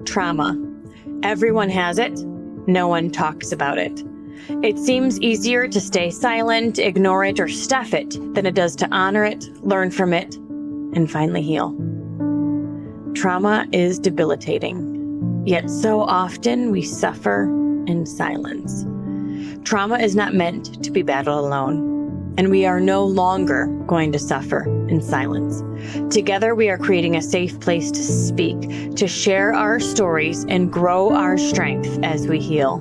Trauma. Everyone has it. No one talks about it. It seems easier to stay silent, ignore it, or stuff it than it does to honor it, learn from it, and finally heal. Trauma is debilitating, yet so often we suffer in silence. Trauma is not meant to be battled alone, and we are no longer going to suffer in silence. Together, we are creating a safe place to speak, to share our stories and grow our strength as we heal.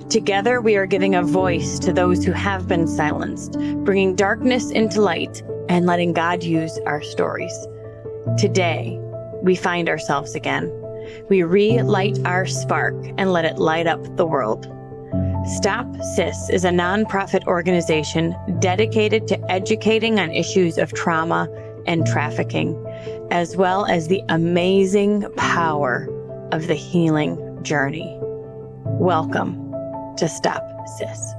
Together, we are giving a voice to those who have been silenced, bringing darkness into light and letting God use our stories. Today, we find ourselves again. We relight our spark and let it light up the world. Stop Sis is a nonprofit organization dedicated to educating on issues of trauma and trafficking, as well as the amazing power of the healing journey. Welcome to Stop Sis.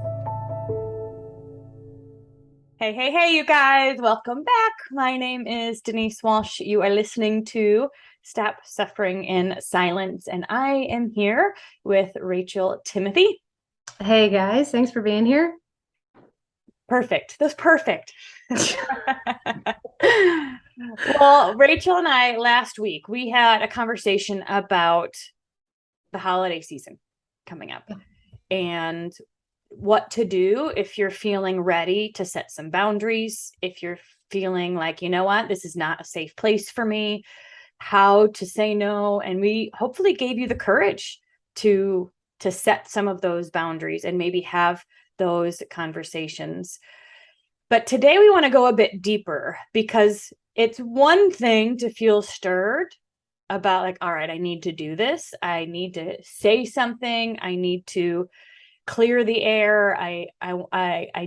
Hey, you guys. Welcome back. My name is Denise Walsh. You are listening to Stop Suffering in Silence, and I am here with Rachel Timothy. Hey guys, thanks for being here. Perfect. That's perfect. Well, Rachel and I last week, we had a conversation about the holiday season coming up and what to do if you're feeling ready to set some boundaries, if you're feeling like, you know what, this is not a safe place for me, how to say no. And we hopefully gave you the courage to set some of those boundaries and maybe have those conversations. But today we want to go a bit deeper, because it's one thing to feel stirred about like, all right, I need to do this. I need to say something. I need to clear the air. I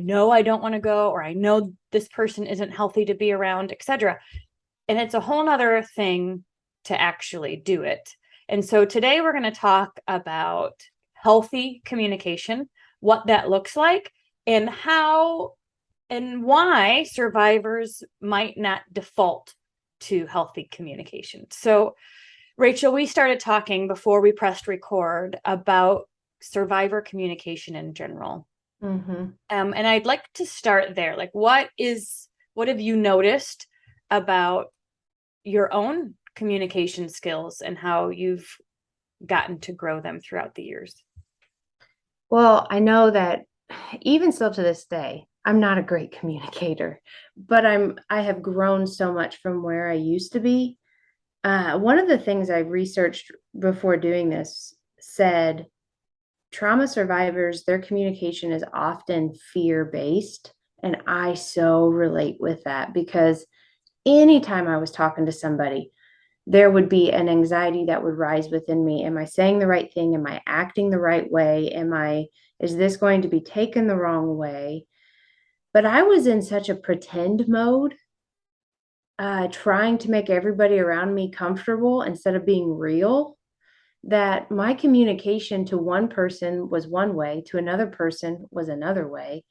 know I don't want to go, or I know this person isn't healthy to be around, etc. And it's a whole nother thing to actually do it. And so today we're going to talk about healthy communication, what that looks like, and how and why survivors might not default to healthy communication. So, Rachel, we started talking before we pressed record about survivor communication in general. Mm-hmm. And I'd like to start there. Like, what have you noticed about your own communication skills and how you've gotten to grow them throughout the years? Well, I know that even still to this day, I'm not a great communicator, but I have grown so much from where I used to be. One of the things I researched before doing this said trauma survivors, their communication is often fear-based. And I so relate with that, because anytime I was talking to somebody, there would be an anxiety that would rise within me. Am I saying the right thing? Am I acting the right way? Is this going to be taken the wrong way? But I was in such a pretend mode, trying to make everybody around me comfortable instead of being real, that my communication to one person was one way, to another person was another way.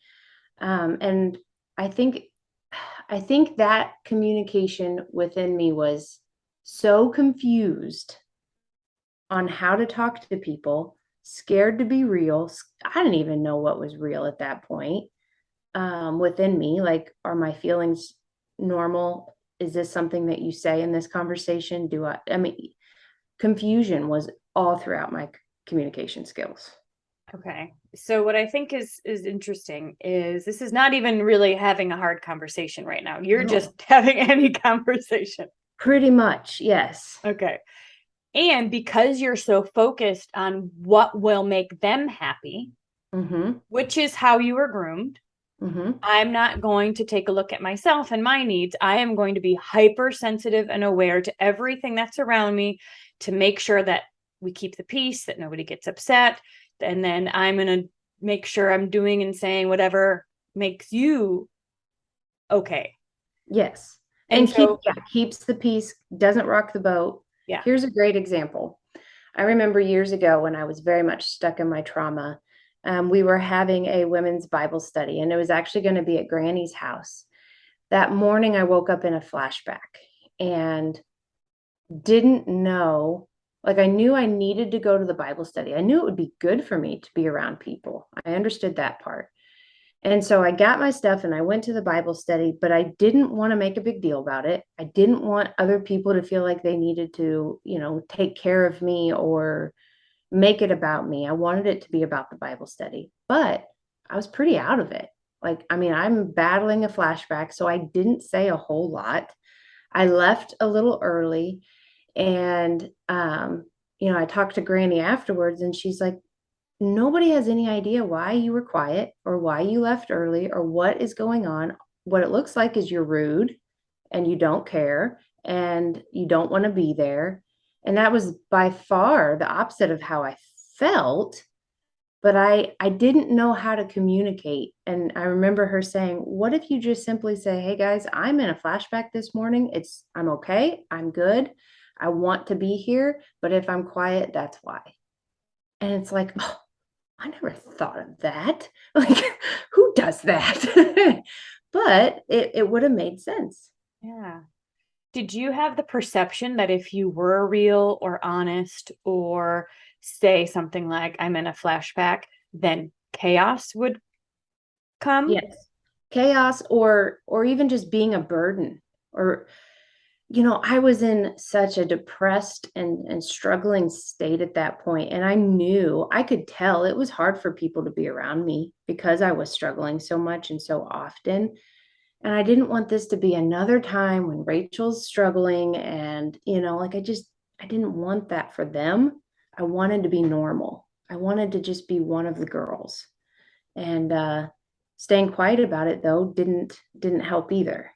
And I think that communication within me was so confused on how to talk to people, scared to be real. I didn't even know what was real at that point, within me. Like, are my feelings normal? Is this something that you say in this conversation? Confusion was all throughout my communication skills. Okay. So what I think is interesting is this is not even really having a hard conversation right now. You're just having any conversation. Pretty much, yes. Okay. And because you're so focused on what will make them happy, Mm-hmm. which is how you were groomed, Mm-hmm. I'm not going to take a look at myself and my needs. I am going to be hypersensitive and aware to everything that's around me to make sure that we keep the peace, that nobody gets upset. And then I'm going to make sure I'm doing and saying whatever makes you okay. Yes. And so, Keeps the peace, doesn't rock the boat. yeah. Here's a great example. I remember years ago when I was very much stuck in my trauma, we were having a women's Bible study, and it was actually going to be at Granny's house. That morning, I woke up in a flashback and didn't know Like I knew I needed to go to the Bible study. I knew it would be good for me to be around people. I understood that part. And so I got my stuff and I went to the Bible study, but I didn't want to make a big deal about it. I didn't want other people to feel like they needed to, take care of me or make it about me. I wanted it to be about the Bible study, but I was pretty out of it. Like, I mean, I'm battling a flashback, so I didn't say a whole lot. I left a little early and, I talked to Granny afterwards and she's like, nobody has any idea why you were quiet or why you left early or what is going on. What it looks like is you're rude and you don't care and you don't want to be there. And that was by far the opposite of how I felt, but I didn't know how to communicate. And I remember her saying, "What if you just simply say, 'Hey guys, I'm in a flashback this morning. I'm okay. I'm good. I want to be here, but if I'm quiet, that's why.'" And it's like, oh, I never thought of that. Like, who does that? But it would have made sense. Yeah. Did you have the perception that if you were real or honest or say something like, I'm in a flashback, then chaos would come? Yes. Chaos or even just being a burden or I was in such a depressed and struggling state at that point, and I knew I could tell it was hard for people to be around me because I was struggling so much and so often. And I didn't want this to be another time when Rachel's struggling and, like I didn't want that for them. I wanted to be normal. I wanted to just be one of the girls. And staying quiet about it though didn't help either.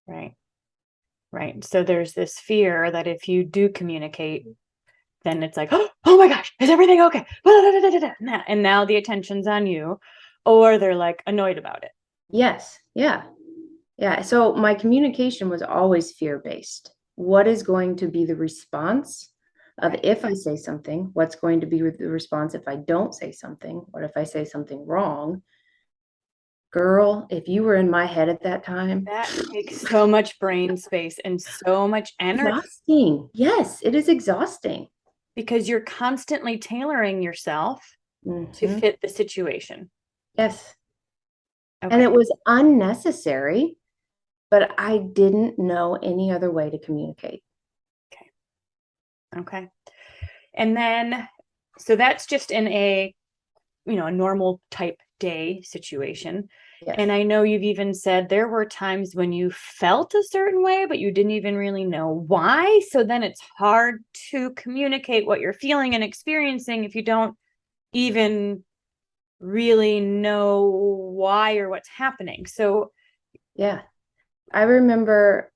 Right. Right. So there's this fear that if you do communicate, then it's like, oh my gosh, is everything okay? And now the attention's on you, or they're like annoyed about it. Yes. Yeah. Yeah. So my communication was always fear-based. What is going to be the response of Right. if I say something? What's going to be the response if I don't say something? What if I say something wrong? Girl, if you were in my head at that time, That takes so much brain space and so much energy exhausting. Yes, it is exhausting. because you're constantly tailoring yourself to Hmm. fit the situation. Yes. And Okay. it was unnecessary, but I didn't know any other way to communicate. Okay. Okay. And then, so that's just in a normal type day situation. Yes. And I know you've even said there were times when you felt a certain way, but you didn't even really know why. So then it's hard to communicate what you're feeling and experiencing if you don't even really know why or what's happening. So, Yeah. I remember,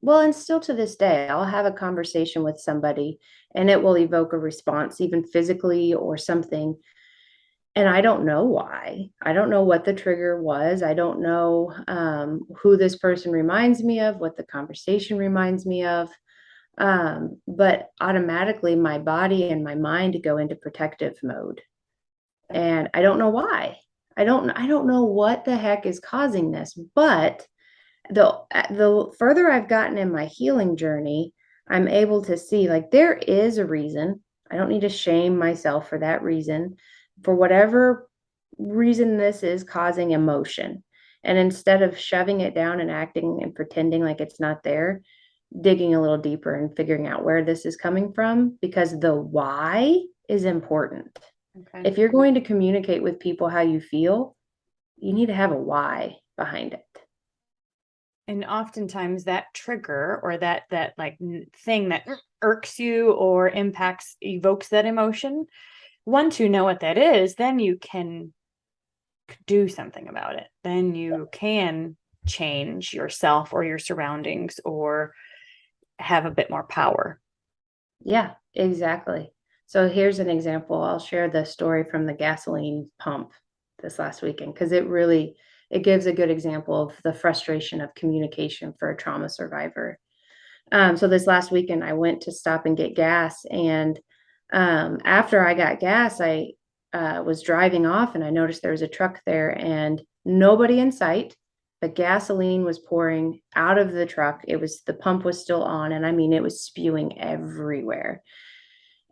well, and still to this day, I'll have a conversation with somebody and it will evoke a response, even physically or something. And I don't know why. I don't know what the trigger was. I don't know who this person reminds me of, what the conversation reminds me of. But automatically, my body and my mind go into protective mode, and I don't know why. I don't know what the heck is causing this, but the further I've gotten in my healing journey, I'm able to see like there is a reason. I don't need to shame myself for that reason, for whatever reason this is causing emotion. And instead of shoving it down and acting and pretending like it's not there, digging a little deeper and figuring out where this is coming from, because the why is important. okay. If you're going to communicate with people how you feel, you need to have a why behind it. And oftentimes that trigger or that like thing that irks you or impacts evokes that emotion, once you know what that is, then you can do something about it. Then you can change yourself or your surroundings or have a bit more power. Yeah, exactly. So here's an example. I'll share the story from the gasoline pump this last weekend because it gives a good example of the frustration of communication for a trauma survivor. So this last weekend, I went to stop and get gas, and after I got gas, I was driving off, and I noticed there was a truck there, and nobody in sight. The gasoline was pouring out of the truck. The pump was still on, and I mean, it was spewing everywhere.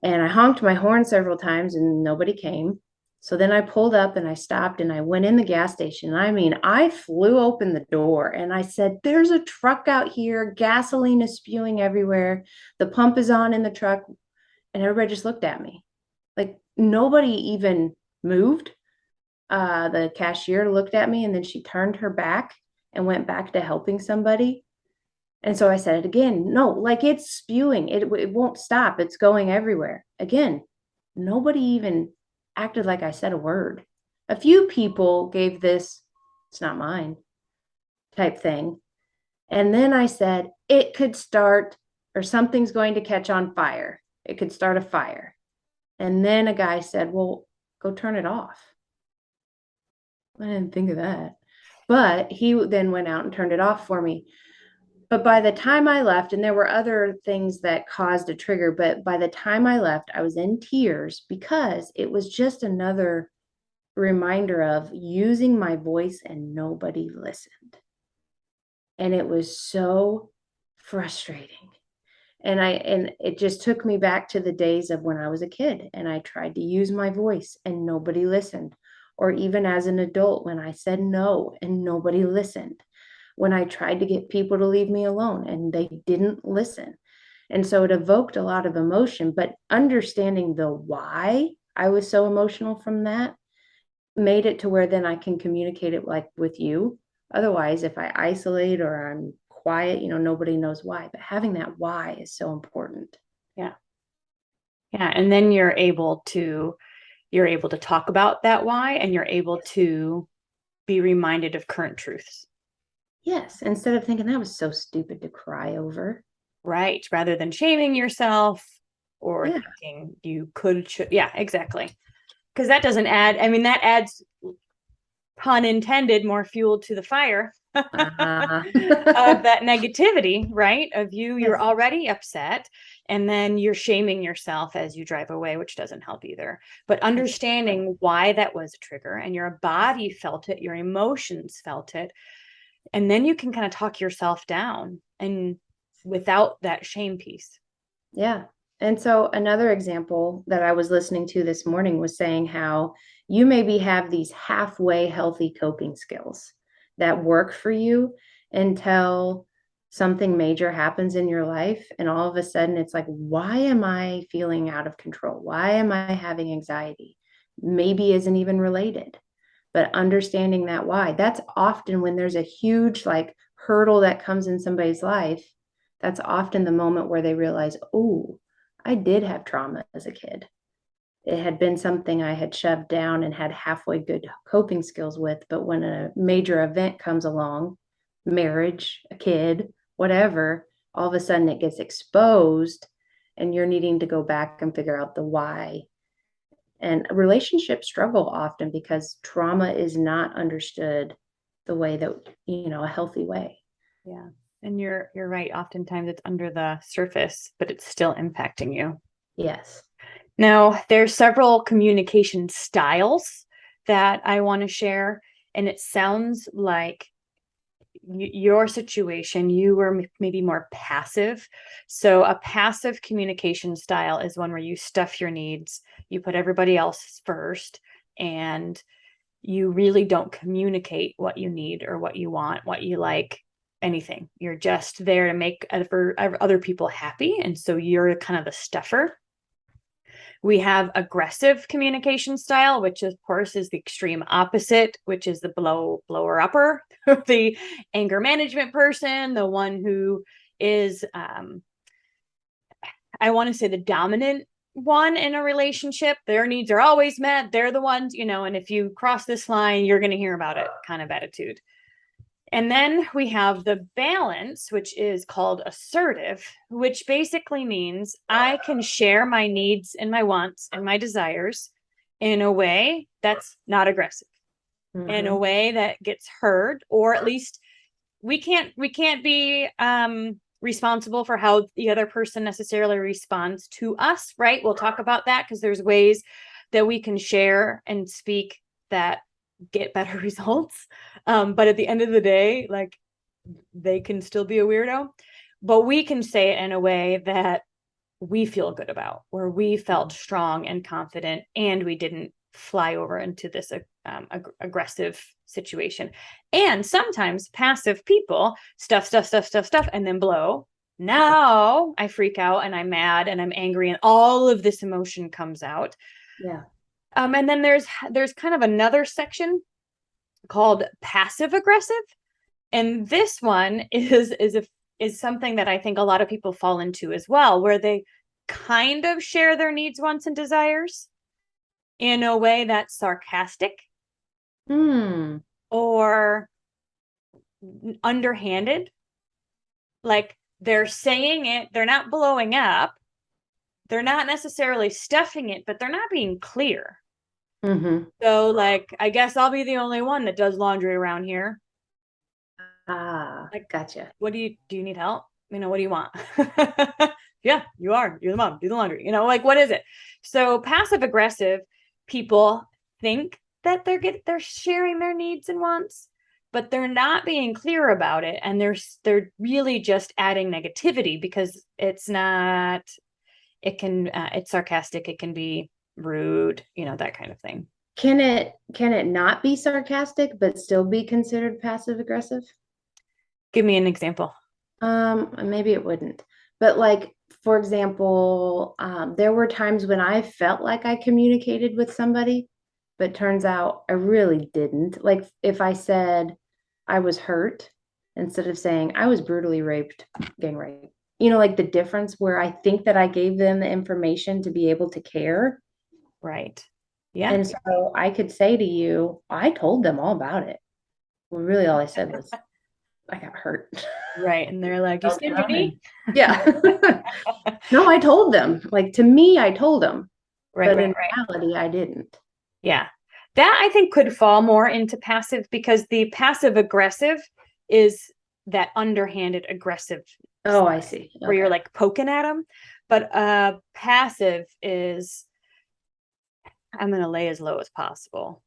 And I honked my horn several times and nobody came. So then I pulled up and I stopped and I went in the gas station. I mean, I flew open the door and I said, "There's a truck out here. Gasoline is spewing everywhere. The pump is on in the truck." And everybody just looked at me. Like nobody even moved. The cashier looked at me and then she turned her back and went back to helping somebody. And so I said it again. No, like it's spewing. It won't stop. It's going everywhere. Again, nobody even acted like I said a word. A few people gave this, "It's not mine" type thing. And then I said, "It could start, or something's going to catch on fire. It could start a fire." And then a guy said, "Well, go turn it off." I didn't think of that. But he then went out and turned it off for me. But by the time I left, and there were other things that caused a trigger, but by the time I left, I was in tears because it was just another reminder of using my voice and nobody listened. And it was so frustrating. And it just took me back to the days of when I was a kid and I tried to use my voice and nobody listened. Or even as an adult when I said no and nobody listened. When I tried to get people to leave me alone and they didn't listen. And so it evoked a lot of emotion, but understanding the why I was so emotional from that made it to where then I can communicate it like with you. Otherwise, if I isolate or I'm quiet, nobody knows why. But having that why is so important. Yeah. Yeah. And then you're able to talk about that why, and you're able to be reminded of current truths. Yes, instead of thinking that was so stupid to cry over. Right. Rather than shaming yourself or Yeah. thinking you could, yeah, exactly. Because that doesn't add, I mean, that adds, pun intended, more fuel to the fire of Uh, that negativity, right? Of you're yes. already upset, and then you're shaming yourself as you drive away, which doesn't help either. But understanding why that was a trigger and your body felt it, your emotions felt it, and then you can kind of talk yourself down and without that shame piece. Yeah. And so another example that I was listening to this morning was saying how you maybe have these halfway healthy coping skills that work for you until something major happens in your life. And all of a sudden, it's like, why am I feeling out of control? Why am I having anxiety? Maybe isn't even related, but understanding that why, that's often when there's a huge like hurdle that comes in somebody's life. That's often the moment where they realize, "Oh, I did have trauma as a kid. It had been something I had shoved down and had halfway good coping skills with. But when a major event comes along, marriage, a kid, whatever, all of a sudden it gets exposed and you're needing to go back and figure out the why." And relationships struggle often because trauma is not understood the way that, a healthy way. Yeah. And you're right. Oftentimes it's under the surface, but it's still impacting you. Yes. Now, there's several communication styles that I want to share, and it sounds like your situation, you were maybe more passive. So a passive communication style is one where you stuff your needs, you put everybody else first, and you really don't communicate what you need or what you want, what you like, anything. You're just there to make other people happy. And so you're kind of the stuffer. We have aggressive communication style, which of course is the extreme opposite, which is the blower upper, the anger management person, the one who is, I want to say, the dominant one in a relationship. Their needs are always met. They're the ones, and if you cross this line, you're going to hear about it kind of attitude. And then we have the balance, which is called assertive, which basically means I can share my needs and my wants and my desires in a way that's not aggressive, in a Mm-hmm. way that gets heard, or at least we can't be responsible for how the other person necessarily responds to us, right? We'll talk about that because there's ways that we can share and speak that get better results. But at the end of the day, like, they can still be a weirdo, but we can say it in a way that we feel good about, where we felt strong and confident, and we didn't fly over into this aggressive situation. And sometimes passive people stuff, and then blow. Now I freak out and I'm mad and I'm angry and all of this emotion comes out. Yeah. And then there's kind of another section called passive aggressive. And this one is something that I think a lot of people fall into as well, where they kind of share their needs, wants, and desires in a way that's sarcastic or underhanded. Like they're saying it, they're not blowing up, they're not necessarily stuffing it, but they're not being clear. So, like, I guess I'll be the only one that does laundry around here. Like, gotcha. What do you need help? What do you want? Yeah, you're the mom, do the laundry. Like, what is it? So passive aggressive people think that they're sharing their needs and wants, but they're not being clear about it, and they're really just adding negativity, because it's sarcastic, it can be rude, that kind of thing. Can it not be sarcastic but still be considered passive aggressive? Give me an example. Maybe it wouldn't. But like, for example, there were times when I felt like I communicated with somebody, but turns out I really didn't. Like if I said I was hurt instead of saying I was brutally raped, gang raped. Like the difference where I think that I gave them the information to be able to care. Right. Yeah. And so I could say to you, I told them all about it. Well, really all I said was I got hurt. Right. And they're like, you skinned your knee? Yeah. No, I told them. Like to me, I told them. Right, But right, in right. reality, I didn't. Yeah. That I think could fall more into passive, because the passive aggressive is that underhanded aggressive Oh, I see. where you're like poking at them. But passive is, I'm going to lay as low as possible.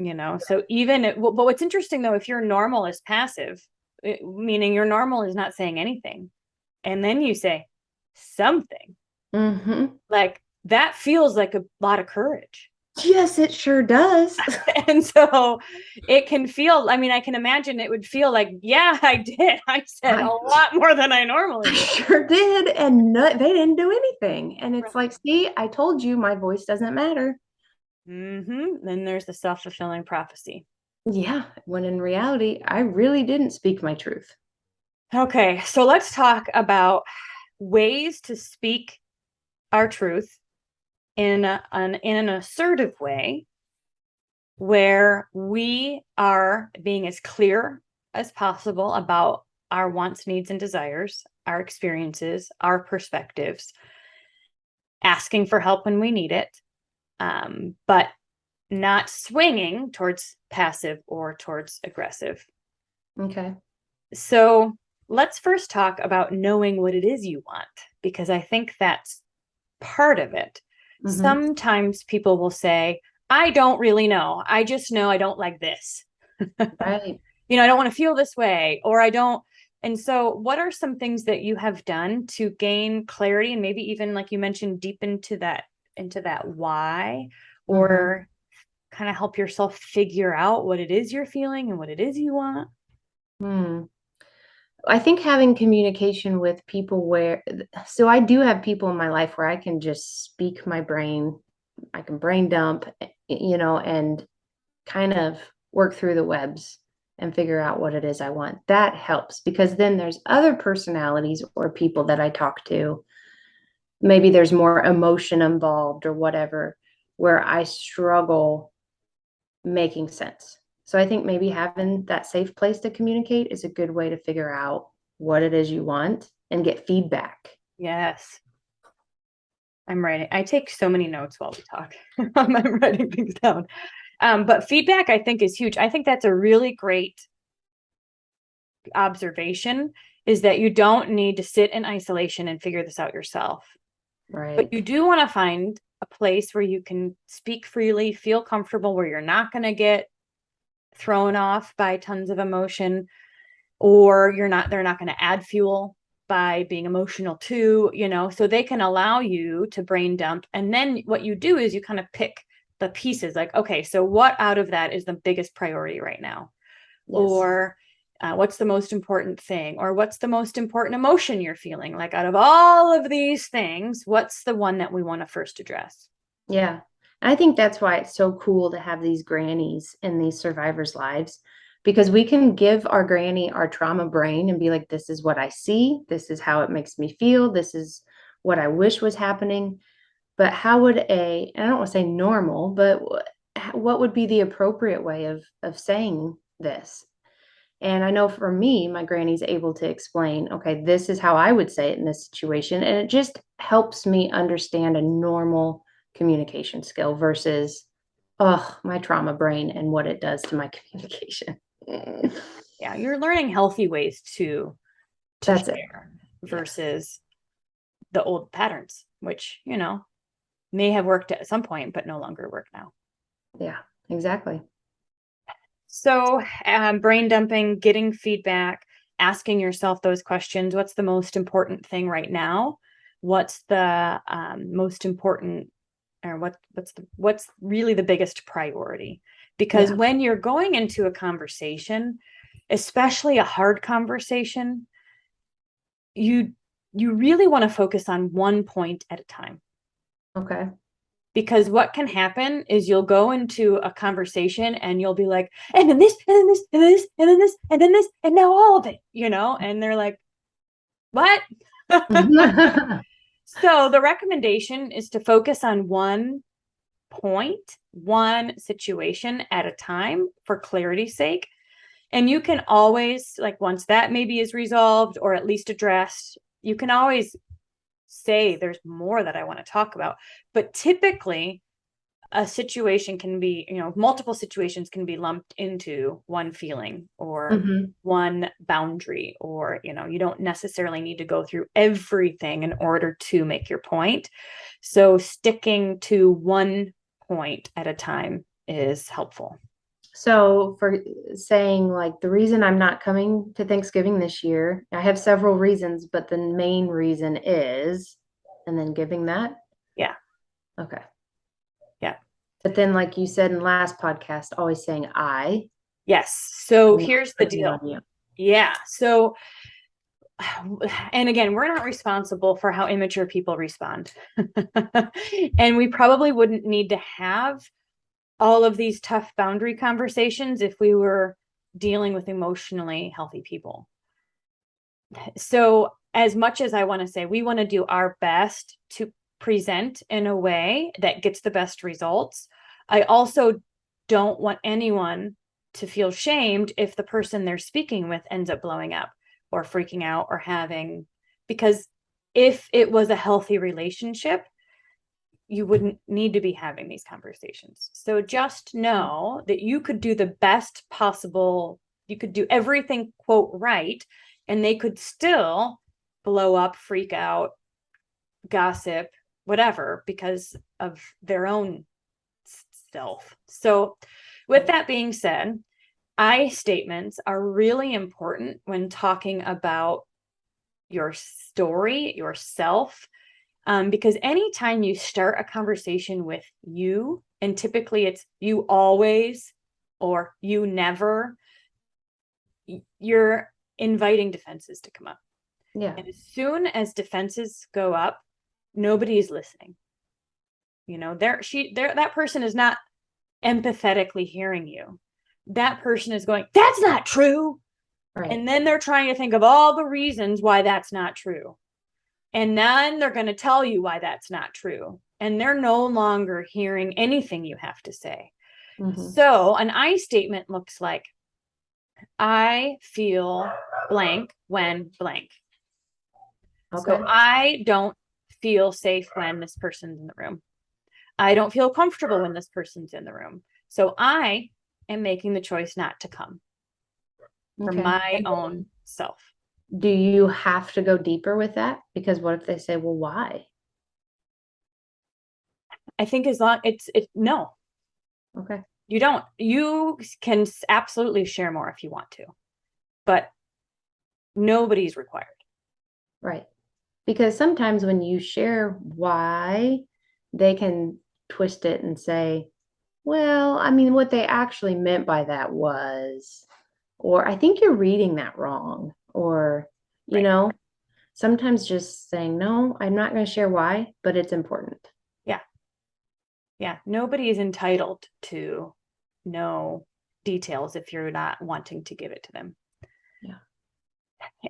So but what's interesting though, if your normal is passive, meaning your normal is not saying anything, and then you say something, like that feels like a lot of courage. Yes, it sure does. And so it can feel, I can imagine it would feel like, yeah, I did. I said a lot more than I normally do. Sure did. And they didn't do anything. And it's like, see, I told you my voice doesn't matter. Then there's the self-fulfilling prophecy. Yeah. When in reality, I really didn't speak my truth. Okay. So let's talk about ways to speak our truth in an assertive way, where we are being as clear as possible about our wants, needs, and desires, our experiences, our perspectives, asking for help when we need it, but not swinging towards passive or towards aggressive. Okay. So let's first talk about knowing what it is you want, because I think that's part of it. Sometimes people will say, I don't really know. I just know I don't like this. Right. I don't want to feel this way, or I don't. And so what are some things that you have done to gain clarity, and maybe even, like you mentioned, deep into that why, or kind of help yourself figure out what it is you're feeling and what it is you want? I think having communication with people so I do have people in my life where I can just speak my brain. I can brain dump, and kind of work through the webs and figure out what it is I want. That helps, because then there's other personalities or people that I talk to. Maybe there's more emotion involved or whatever, where I struggle making sense. So I think maybe having that safe place to communicate is a good way to figure out what it is you want and get feedback. Yes. I'm writing. I take so many notes while we talk. I'm writing things down. But feedback, I think, is huge. I think that's a really great observation, is that you don't need to sit in isolation and figure this out yourself. Right. But you do want to find a place where you can speak freely, feel comfortable, where you're not going to get thrown off by tons of emotion, or they're not going to add fuel. by being emotional too, so they can allow you to brain dump. And then what you do is you kind of pick the pieces, like, okay, so what out of that is the biggest priority right now? Yes. Or what's the most important thing? Or what's the most important emotion you're feeling? Like, out of all of these things, what's the one that we want to first address? Yeah. I think that's why it's so cool to have these grannies in these survivors' lives, because we can give our granny our trauma brain and be like, this is what I see. This is how it makes me feel. This is what I wish was happening. But how would and I don't want to say normal, but what would be the appropriate way of saying this? And I know for me, my granny's able to explain, okay, this is how I would say it in this situation. And it just helps me understand a normal communication skill versus, oh, my trauma brain and what it does to my communication. Yeah, you're learning healthy ways to That's it. share versus the old patterns, which, may have worked at some point, but no longer work now. Yeah, exactly. So, brain dumping, getting feedback, asking yourself those questions. What's the most important thing right now? What's the most important, or what's really the biggest priority? Because when you're going into a conversation, especially a hard conversation, you really want to focus on one point at a time. Okay. Because what can happen is you'll go into a conversation and you'll be like, and then this, and then this, and then this, and then this, and then this, and now all of it, and they're like, what? So the recommendation is to focus on one point, one situation at a time for clarity's sake. And you can always, like, once that maybe is resolved or at least addressed, you can always say there's more that I want to talk about. But typically, a situation can be, multiple situations can be lumped into one feeling or one boundary, or, you don't necessarily need to go through everything in order to make your point. So sticking to one point at a time is helpful. So for saying like the reason I'm not coming to Thanksgiving this year, I have several reasons, but the main reason is, and then giving that. Yeah. Okay. Yeah. But then, like you said in last podcast, always saying I. Yes. So here's the deal. Yeah. So, and again, we're not responsible for how immature people respond. And we probably wouldn't need to have all of these tough boundary conversations if we were dealing with emotionally healthy people. So, as much as I want to say we want to do our best to present in a way that gets the best results, I also don't want anyone to feel shamed if the person they're speaking with ends up blowing up or freaking out or because if it was a healthy relationship, you wouldn't need to be having these conversations. So just know that you could do the best possible, you could do everything, quote, right, and they could still blow up, freak out, gossip, whatever, because of their own self. So with that being said, I statements are really important when talking about your story, yourself, because anytime you start a conversation with you, and typically it's you always or you never, you're inviting defenses to come up. Yeah. And as soon as defenses go up, nobody's listening. That person is not empathetically hearing you. That person is going, that's not true. Right. And then they're trying to think of all the reasons why that's not true. And then they're going to tell you why that's not true. And they're no longer hearing anything you have to say. So an I statement looks like, I feel blank when blank. Okay. So I don't feel safe when this person's in the room. I don't feel comfortable when this person's in the room. So I am making the choice not to come for my own self. Do you have to go deeper with that? Because what if they say, well, why? I think as long no. Okay. You don't. You can absolutely share more if you want to, but nobody's required. Right. Because sometimes when you share why, they can twist it and say, well, I mean, what they actually meant by that was, or I think you're reading that wrong, or, you Right. know, sometimes just saying, no, I'm not going to share why, but it's important. Yeah. Yeah. Nobody is entitled to know details if you're not wanting to give it to them. Yeah.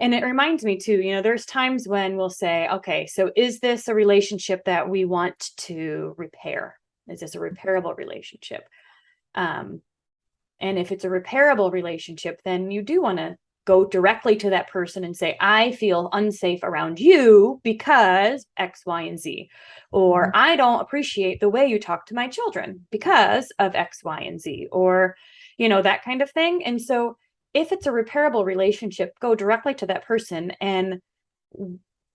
And it reminds me too, there's times when we'll say, okay, so is this a relationship that we want to repair? Is this a repairable relationship? Um, and if it's a repairable relationship, then you do want to go directly to that person and say, I feel unsafe around you because X, Y, and Z. Or Mhm. I don't appreciate the way you talk to my children because of X, Y, and Z. Or, that kind of thing. And so if it's a repairable relationship, go directly to that person and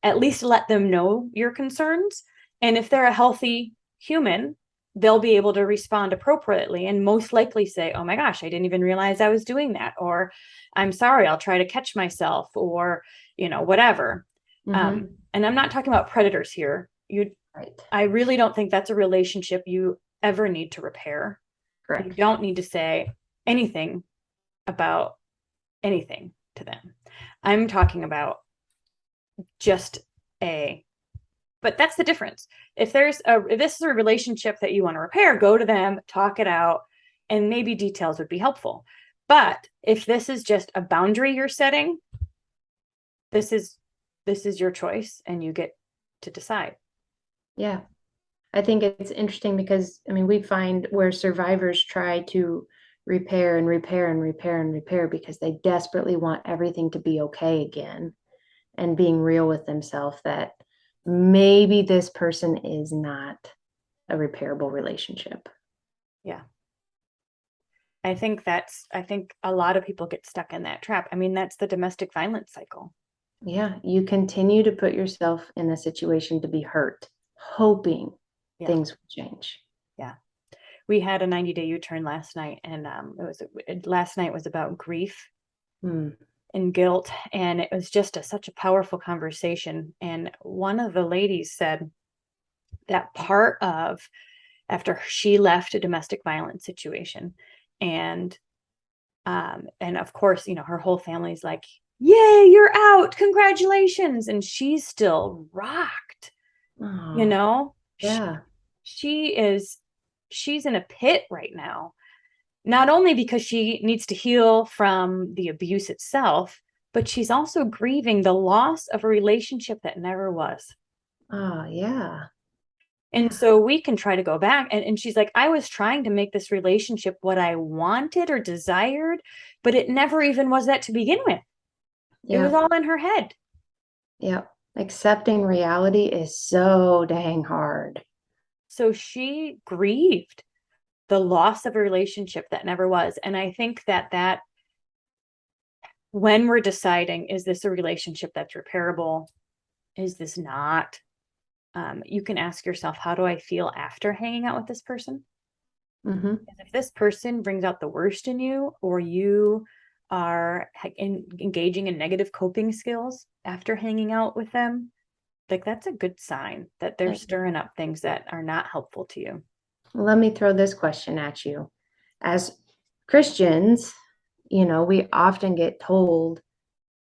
at least let them know your concerns. And if they're a healthy human, they'll be able to respond appropriately and most likely say, oh my gosh, I didn't even realize I was doing that. Or I'm sorry, I'll try to catch myself, or, whatever. Mhm. And I'm not talking about predators here. Right. I really don't think that's a relationship you ever need to repair. You Correct. don't need to say anything about anything to them. I'm talking about just a but that's the difference. If this is a relationship that you want to repair, go to them, talk it out, and maybe details would be helpful. But if this is just a boundary you're setting, this is your choice and you get to decide. Yeah. I think it's interesting because, I mean, we find where survivors try to repair and repair and repair and repair because they desperately want everything to be okay again, and being real with themselves that maybe this person is not a repairable relationship. Yeah. I think a lot of people get stuck in that trap. I mean, that's the domestic violence cycle. Yeah, you continue to put yourself in a situation to be hurt, hoping Yeah. things will change. Yeah. We had a 90-day U-turn last night, and last night was about grief Hmm. and guilt, and it was just such a powerful conversation. And one of the ladies said that part of after she left a domestic violence situation, and of course, her whole family's like, yay, you're out, congratulations, and she's still rocked. you Oh, know she, yeah. she is she's in a pit right now, not only because she needs to heal from the abuse itself, but she's also grieving the loss of a relationship that never was. Oh, yeah. And Yeah. so we can try to go back. And she's like, I was trying to make this relationship what I wanted or desired, but it never even was that to begin with. It was Yeah. all in her head. Yeah. Accepting reality is so dang hard. So she grieved the loss of a relationship that never was. And I think that when we're deciding, is this a relationship that's repairable? Is this not? You can ask yourself, how do I feel after hanging out with this person? Hmm. If this person brings out the worst in you, or you are engaging in negative coping skills after hanging out with them, like that's a good sign that they're stirring up things that are not helpful to you. Let me throw this question at you. As Christians, we often get told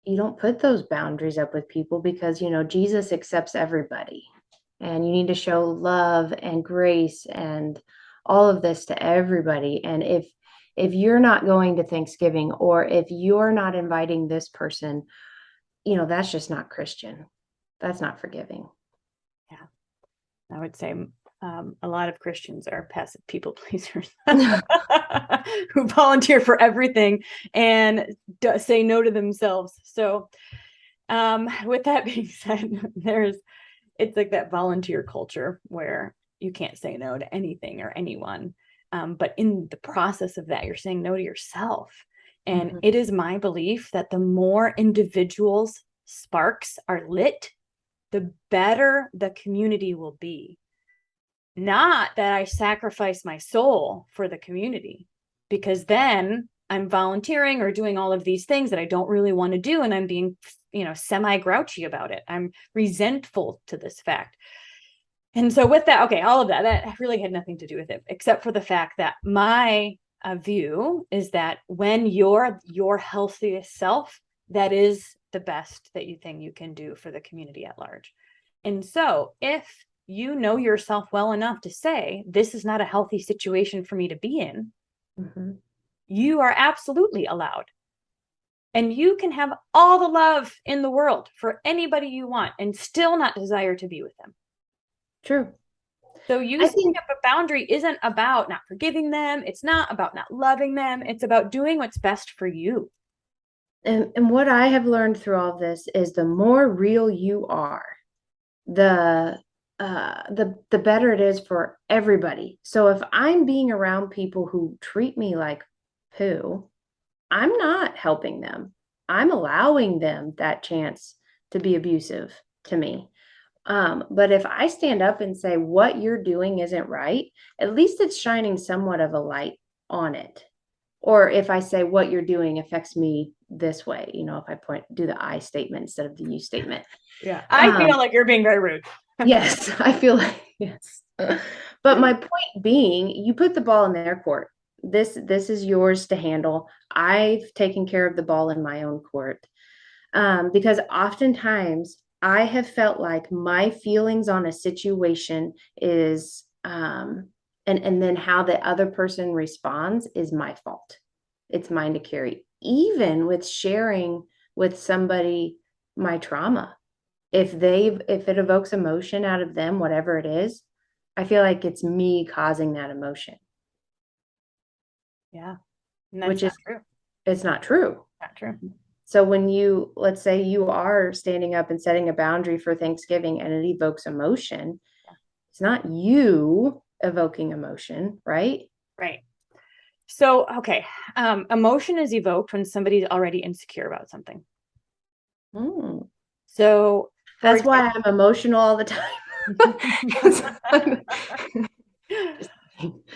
you don't put those boundaries up with people because, Jesus accepts everybody, and you need to show love and grace and all of this to everybody. And if you're not going to Thanksgiving, or if you're not inviting this person, that's just not Christian. That's not forgiving. Yeah, I would say a lot of Christians are passive people pleasers who volunteer for everything and say no to themselves. So, with that being said, it's like that volunteer culture where you can't say no to anything or anyone. But in the process of that, you're saying no to yourself. And Mhm. it is my belief that the more individuals' sparks are lit, the better the community will be. Not that I sacrifice my soul for the community, because then I'm volunteering or doing all of these things that I don't really want to do, and I'm being, semi grouchy about it. I'm resentful to this fact. And so with that, okay, all of that really had nothing to do with it, except for the fact that my view is that when you're your healthiest self, that is the best thing you can do for the community at large. And so if you know yourself well enough to say, this is not a healthy situation for me to be in, you are absolutely allowed. And you can have all the love in the world for anybody you want and still not desire to be with them. True. So you setting up a boundary isn't about not forgiving them. It's not about not loving them. It's about doing what's best for you. And what I have learned through all of this is the more real you are, the better it is for everybody. So if I'm being around people who treat me like poo, I'm not helping them. I'm allowing them that chance to be abusive to me. But if I stand up and say what you're doing isn't right, at least it's shining somewhat of a light on it. Or if I say what you're doing affects me this way, if I do the I statement instead of the you statement. Yeah. I feel like you're being very rude. Yes, I feel like, yes. But my point being, you put the ball in their court. This is yours to handle. I've taken care of the ball in my own court. Because oftentimes I have felt like my feelings on a situation is and then how the other person responds is my fault. It's mine to carry. Even with sharing with somebody my trauma. If it evokes emotion out of them, whatever it is, I feel like it's me causing that emotion. Yeah. Which is true. It's not true. Not true. So when let's say you are standing up and setting a boundary for Thanksgiving and it evokes emotion, it's not you evoking emotion, right? Right. So, okay. Emotion is evoked when somebody's already insecure about something. So that's why I'm emotional all the time.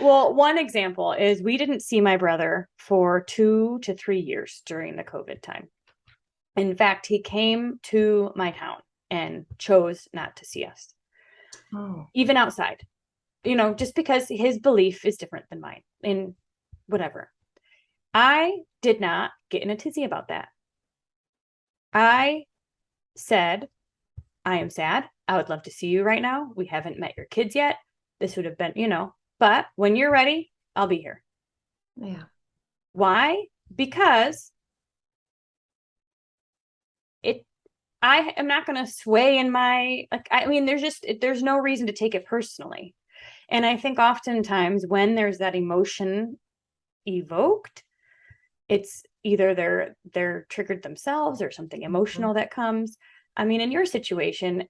Well, one example is we didn't see my brother for 2 to 3 years during the COVID time. In fact, he came to my town and chose not to see us, even outside, just because his belief is different than mine and whatever. I did not get in a tizzy about that. I said, I am sad. I would love to see you right now. We haven't met your kids yet. This would have been, but when you're ready, I'll be here. Yeah. Why? Because I am not going to sway in my, there's no reason to take it personally. And I think oftentimes when there's that emotion evoked, it's either they're triggered themselves or something emotional that comes. I mean, in your situation,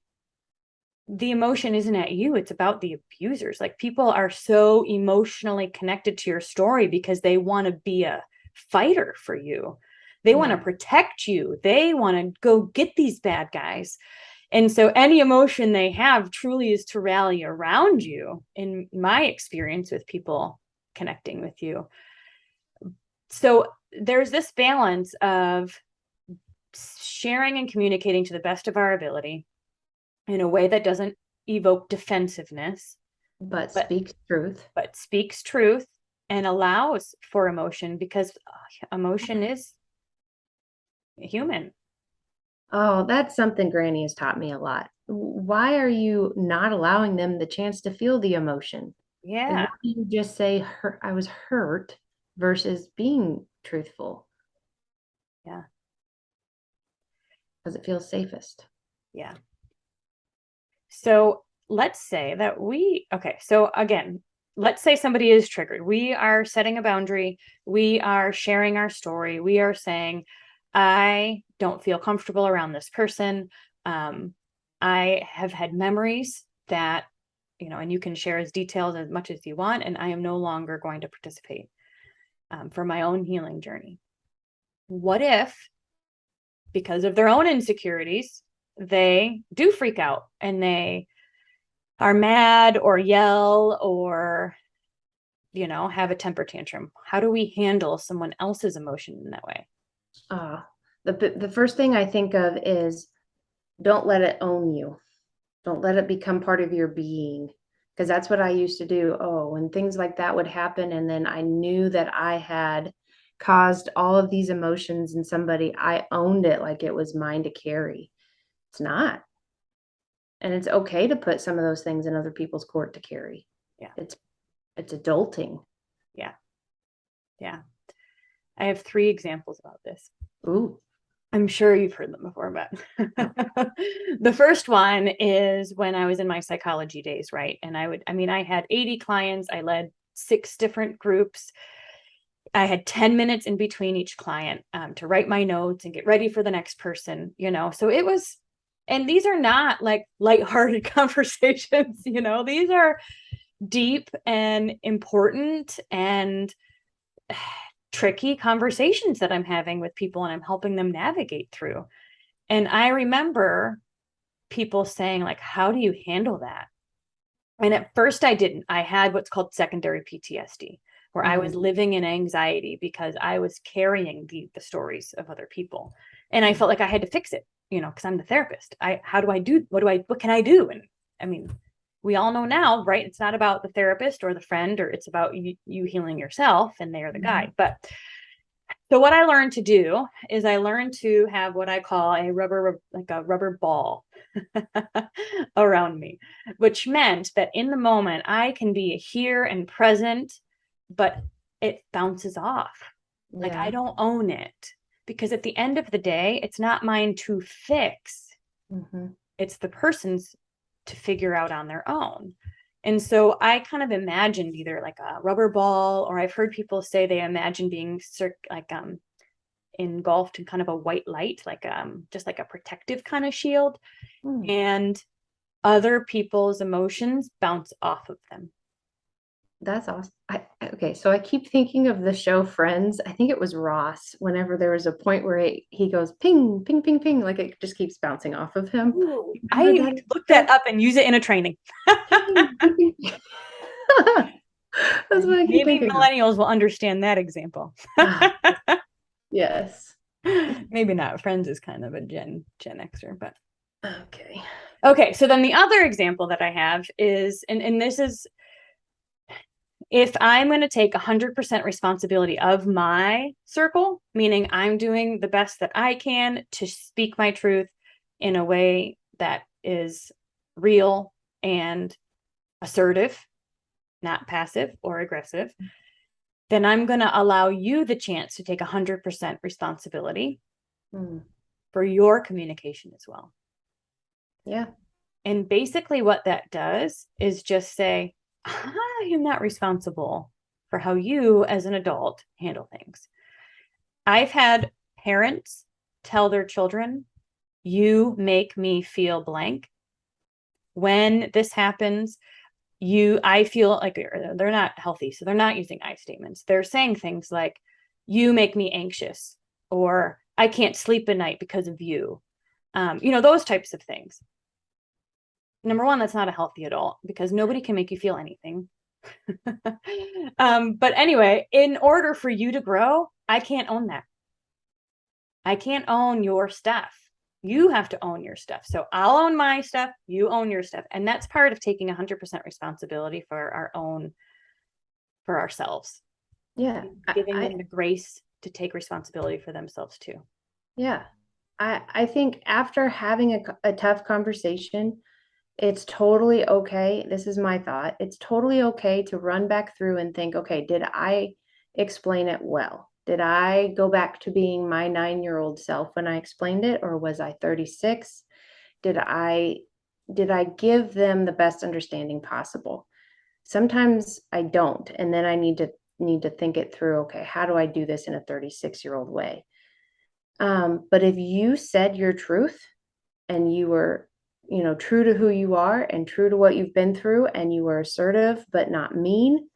the emotion isn't at you, it's about the abusers. Like, people are so emotionally connected to your story because they want to be a fighter for you. They want to protect you. They want to go get these bad guys. And so any emotion they have truly is to rally around you, in my experience with people connecting with you. So there's this balance of sharing and communicating to the best of our ability in a way that doesn't evoke defensiveness, but speaks truth and allows for emotion, because emotion is human. Oh, that's something Granny has taught me a lot. Why are you not allowing them the chance to feel the emotion? Yeah. Like, why do you just say, I was hurt versus being truthful? Yeah. Because it feels safest. Yeah. So let's say that so again, let's say somebody is triggered. We are setting a boundary. We are sharing our story. We are saying, I don't feel comfortable around this person. I have had memories that, and you can share as details as much as you want, and I am no longer going to participate for my own healing journey. What if, because of their own insecurities, they do freak out and they are mad or yell or have a temper tantrum? How do we handle someone else's emotion in that way? Uh, the first thing I think of is don't let it own you. Don't let it become part of your being. Because that's what I used to do. Oh, when things like that would happen, and then I knew that I had caused all of these emotions in somebody, I owned it like it was mine to carry. It's not. And it's okay to put some of those things in other people's court to carry. Yeah. It's adulting. Yeah. Yeah. I have 3 examples about this. Ooh. I'm sure you've heard them before, but the first one is when I was in my psychology days, right? And I had 80 clients. I led 6 different groups. I had 10 minutes in between each client to write my notes and get ready for the next person, So it was, and these are not like lighthearted conversations, these are deep and important and tricky conversations that I'm having with people and I'm helping them navigate through. And I remember people saying, like, how do you handle that? And at first I didn't. I had what's called secondary PTSD, where I was living in anxiety because I was carrying the stories of other people. And I felt like I had to fix it, because I'm the therapist. What can I do? And I mean, we all know now, right? It's not about the therapist or the friend, or it's about you healing yourself, and they are the guide. But so what I learned to do is I learned to have what I call a rubber ball around me, which meant that in the moment I can be here and present, but it bounces off. Like I don't own it, because at the end of the day, it's not mine to fix. It's the person's to figure out on their own. And so I kind of imagined either like a rubber ball, or I've heard people say they imagine being engulfed in kind of a white light, like just like a protective kind of shield. And other people's emotions bounce off of them. That's awesome. Okay, so I keep thinking of the show Friends. I think it was Ross, whenever there was a point where he goes ping, ping, ping, ping, like it just keeps bouncing off of him. Ooh, Remember I that? looked that up and use it in a training. Ping, ping, ping. That's what I keep Maybe thinking of. millennials will understand that example. Ah, yes. Maybe not. Friends is kind of a Gen Xer, but Okay. okay. So then the other example that I have is, and this is, if I'm going to take 100% responsibility of my circle, meaning I'm doing the best that I can to speak my truth in a way that is real and assertive, not passive or aggressive, then I'm going to allow you the chance to take 100% responsibility for your communication as well. Yeah. And basically what that does is just say, I am not responsible for how you as an adult handle things. I've had parents tell their children, you make me feel blank. When this happens, I feel like they're not healthy. So they're not using I statements. They're saying things like, you make me anxious, or I can't sleep at night because of you. Those types of things. Number one, that's not a healthy adult, because nobody can make you feel anything. But anyway, in order for you to grow, I can't own that. I can't own your stuff. You have to own your stuff. So I'll own my stuff, you own your stuff. And that's part of taking 100% responsibility for ourselves. Yeah. Giving them the grace to take responsibility for themselves too. Yeah. I think after having a tough conversation, it's totally okay. This is my thought. It's totally okay to run back through and think, okay, did I explain it well? Did I go back to being my 9-year-old self when I explained it, or was I 36? Did I give them the best understanding possible? Sometimes I don't, and then I need to think it through. Okay, how do I do this in a 36-year-old way? But if you said your truth and you were, true to who you are and true to what you've been through, and you were assertive but not mean,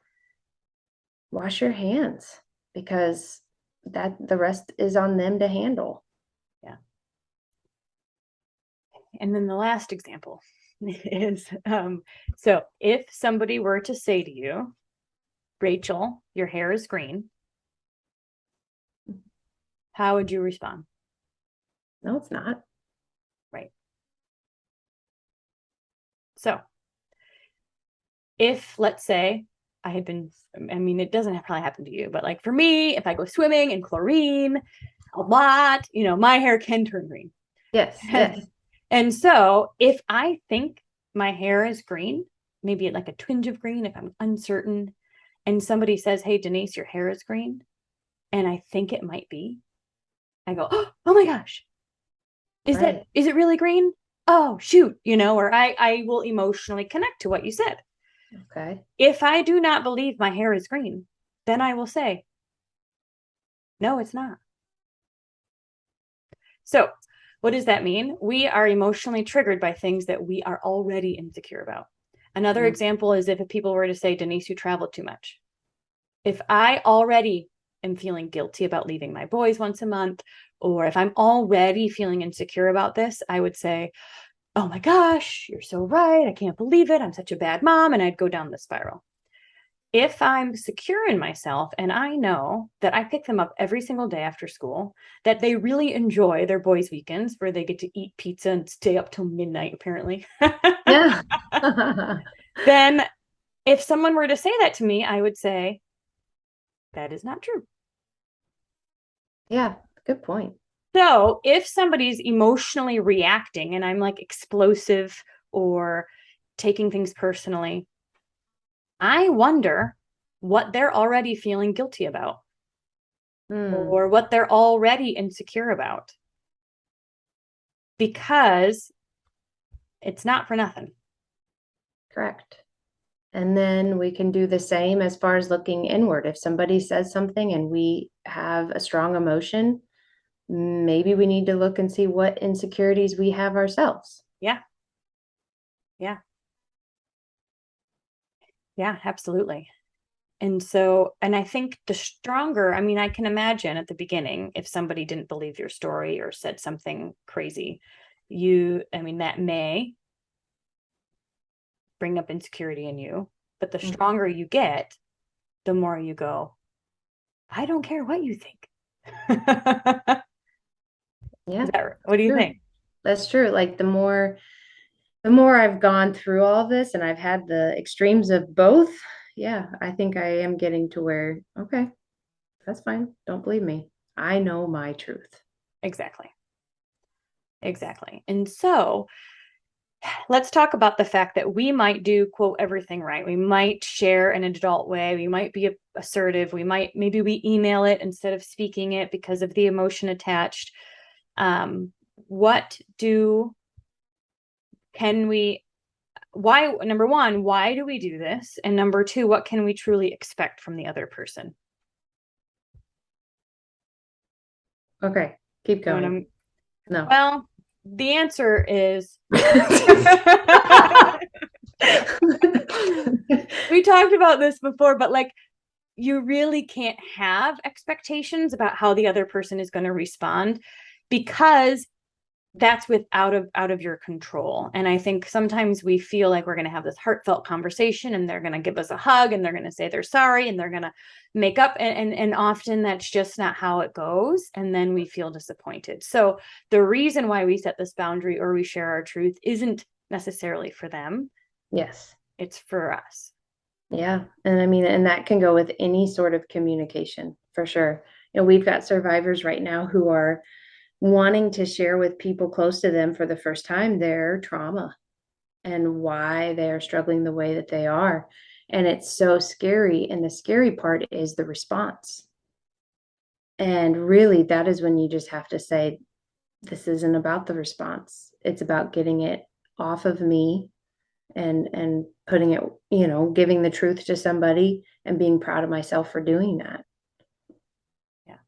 wash your hands, because that the rest is on them to handle. Yeah. And then the last example is, so if somebody were to say to you, Rachel, your hair is green, how would you respond? No, it's not. Right. So if, let's say, I had been, I mean, it doesn't probably happen to you, but like for me, if I go swimming in chlorine a lot, my hair can turn green. Yes, yes. And so if I think my hair is green, maybe like a twinge of green, if I'm uncertain, and somebody says, "Hey, Denise, your hair is green," and I think it might be, I go, "Oh my gosh, Right. is it really green? Oh, shoot," or I will emotionally connect to what you said. Okay. If I do not believe my hair is green, then I will say, "No, it's not." So, what does that mean? We are emotionally triggered by things that we are already insecure about. Another Mm. example is if people were to say, "Denise, you traveled too much." If I already am feeling guilty about leaving my boys once a month, or if I'm already feeling insecure about this, I would say, "Oh my gosh, you're so right. I can't believe it. I'm such a bad mom." And I'd go down the spiral. If I'm secure in myself and I know that I pick them up every single day after school, that they really enjoy their boys' weekends where they get to eat pizza and stay up till midnight, apparently, Yeah. then if someone were to say that to me, I would say, "That is not true." Yeah, good point. So if somebody's emotionally reacting and I'm like explosive or taking things personally, I wonder what they're already feeling guilty about Mm, or what they're already insecure about, because it's not for nothing. correct. And then we can do the same as far as looking inward. If somebody says something and we have a strong emotion, maybe we need to look and see what insecurities we have ourselves. Yeah. Yeah. Yeah, absolutely. And so, and I think the stronger, I mean, I can imagine at the beginning, if somebody didn't believe your story or said something crazy, I mean, that may bring up insecurity in you. But the Mm. stronger you get, the more you go, "I don't care what you think." Yeah, What do you true. think? That's true. Like the more I've gone through all this and I've had the extremes of both, yeah, I think I am getting to where, okay, that's fine. Don't believe me. I know my truth. Exactly. Exactly. And so let's talk about the fact that we might do, quote, everything right. We might share in an adult way. We might be assertive. Maybe we email it instead of speaking it because of the emotion attached. What do, can we, why, number one, why do we do this? And number two, what can we truly expect from the other person? Okay, keep You know what going. I'm, No. well, the answer is we talked about this before, but like you really can't have expectations about how the other person is going to respond, because that's out of your control. And I think sometimes we feel like we're going to have this heartfelt conversation and they're going to give us a hug and they're going to say they're sorry and they're going to make up, and often that's just not how it goes, and then we feel disappointed. So the reason why we set this boundary or we share our truth isn't necessarily for them, Yes. it's for us. Yeah. And I mean, and that can go with any sort of communication for sure. We've got survivors right now who are wanting to share with people close to them for the first time their trauma and why they are struggling the way that they are. And it's so scary. And the scary part is the response. And really, that is when you just have to say, this isn't about the response. It's about getting it off of me and putting it, giving the truth to somebody and being proud of myself for doing that. Yeah.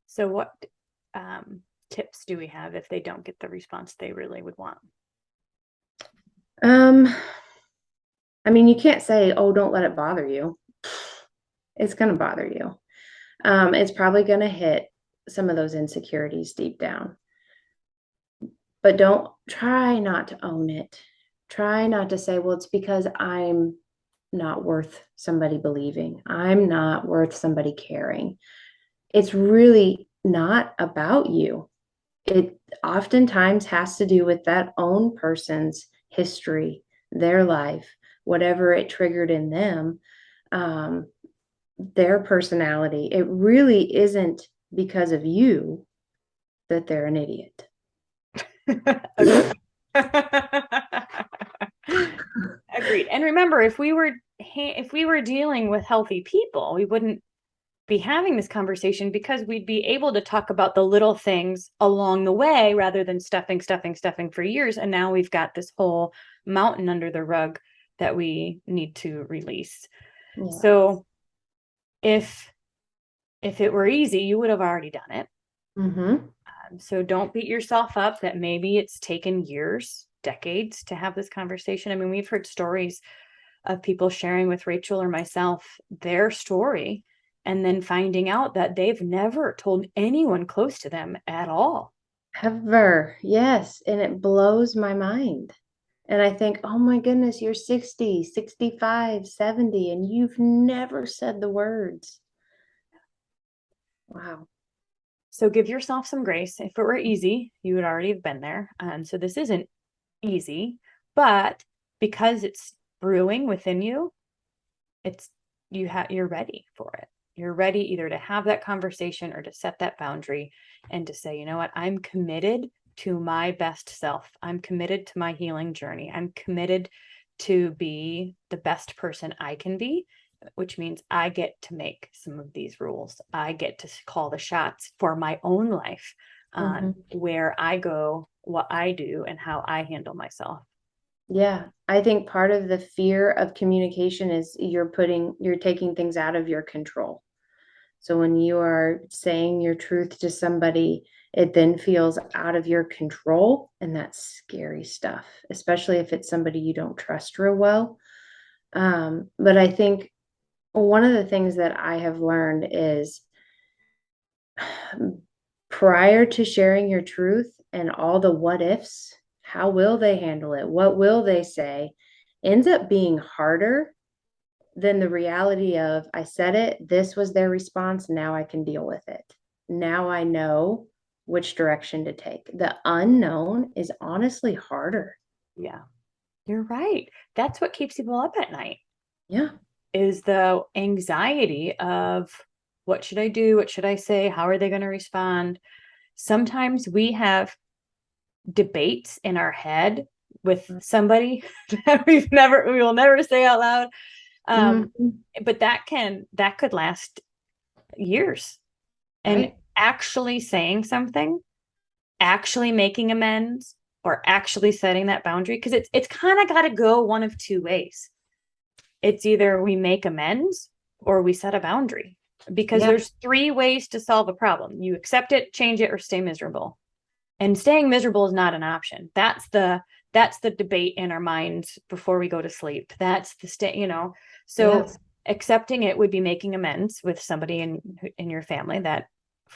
So what um, tips do we have if they don't get the response they really would want? Um, I mean, you can't say, oh, don't let it bother you. It's going to bother you. It's probably going to hit some of those insecurities deep down, but don't try not to own it. try not to say, well, it's because I'm not worth somebody believing. I'm not worth somebody caring. It's really not about you. It oftentimes has to do with that own person's history, their life, whatever it triggered in them, um, their personality. It really isn't because of you that they're an idiot. Agreed. Agreed. And remember, if we were dealing with healthy people, we wouldn't be having this conversation because we'd be able to talk about the little things along the way rather than stuffing for years. And now we've got this whole mountain under the rug that we need to release. Yeah. So if it were easy, you would have already done it. Mm-hmm. So don't beat yourself up that maybe it's taken years, decades to have this conversation. I mean, we've heard stories of people sharing with Rachel or myself their story and then finding out that they've never told anyone close to them at all. Ever. Yes. And it blows my mind. And I think, oh my goodness, you're 60, 65, 70, and you've never said the words. Wow. So give yourself some grace. If it were easy, you would already have been there. So this isn't easy, but because it's brewing within you, you're ready for it. You're ready either to have that conversation or to set that boundary and to say, you know what, I'm committed to my best self. I'm committed to my healing journey. I'm committed to be the best person I can be, which means I get to make some of these rules. I get to call the shots for my own life on where I go, what I do, and how I handle myself. Yeah, I think part of the fear of communication is you're taking things out of your control. So when you are saying your truth to somebody, it then feels out of your control, and that's scary stuff, especially if it's somebody you don't trust real well. But I think one of the things that I have learned is prior to sharing your truth and all the what ifs, how will they handle it? What will they say? Ends up being harder than the reality of I said it, this was their response, now I can deal with it. Now I know which direction to take. The unknown is honestly harder. Yeah, you're right. That's what keeps people up at night. Yeah. Is the anxiety of what should I do? What should I say? How are they going to respond? Sometimes we have debates in our head with somebody that we will never say out loud. But that could last years. And Right. actually saying something, actually making amends, or actually setting that boundary, because it's kind of got to go one of two ways. It's either we make amends or we set a boundary, because Yeah. there's three ways to solve a problem. You accept it, change it, or stay miserable. And staying miserable is not an option. That's the debate in our minds before we go to sleep. That's the so Yes. accepting it would be making amends with somebody in your family, that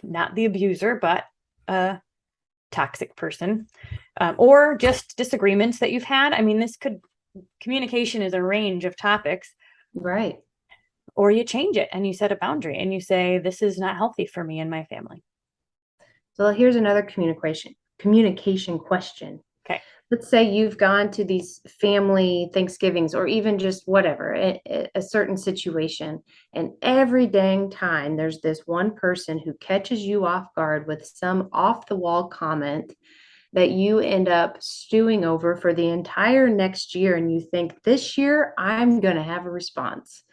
not the abuser, but a toxic person, or just disagreements that you've had. I mean, communication is a range of topics. Right. Or you change it and you set a boundary and you say, this is not healthy for me and my family. So here's another communication question. Okay. Let's say you've gone to these family Thanksgivings or even just whatever, a certain situation, and every dang time there's this one person who catches you off guard with some off the wall comment that you end up stewing over for the entire next year. And you think, this year I'm going to have a response.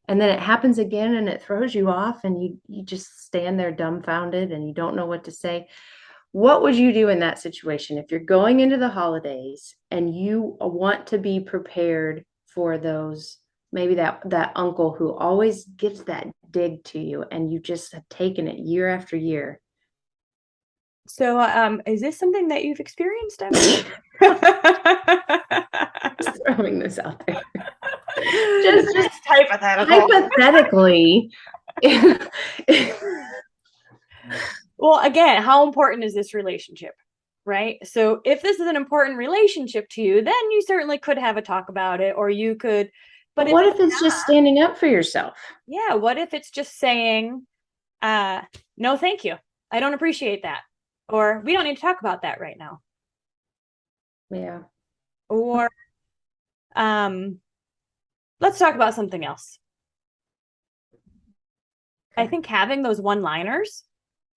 And then it happens again and it throws you off, and you just stand there dumbfounded and you don't know what to say. What would you do in that situation if you're going into the holidays and you want to be prepared for those, maybe that uncle who always gives that dig to you and you just have taken it year after year? So, is this something that you've experienced? Just throwing this out there. Just hypothetically. Well, again, how important is this relationship? right? So if this is an important relationship to you, then you certainly could have a talk about it, or you could, But but if what it's if it's just standing up for yourself? yeah, what if it's just saying, uh, no, thank you. I don't appreciate that. Or we don't need to talk about that right now. Yeah. Or um, let's talk about something else. I Okay. think having those one-liners,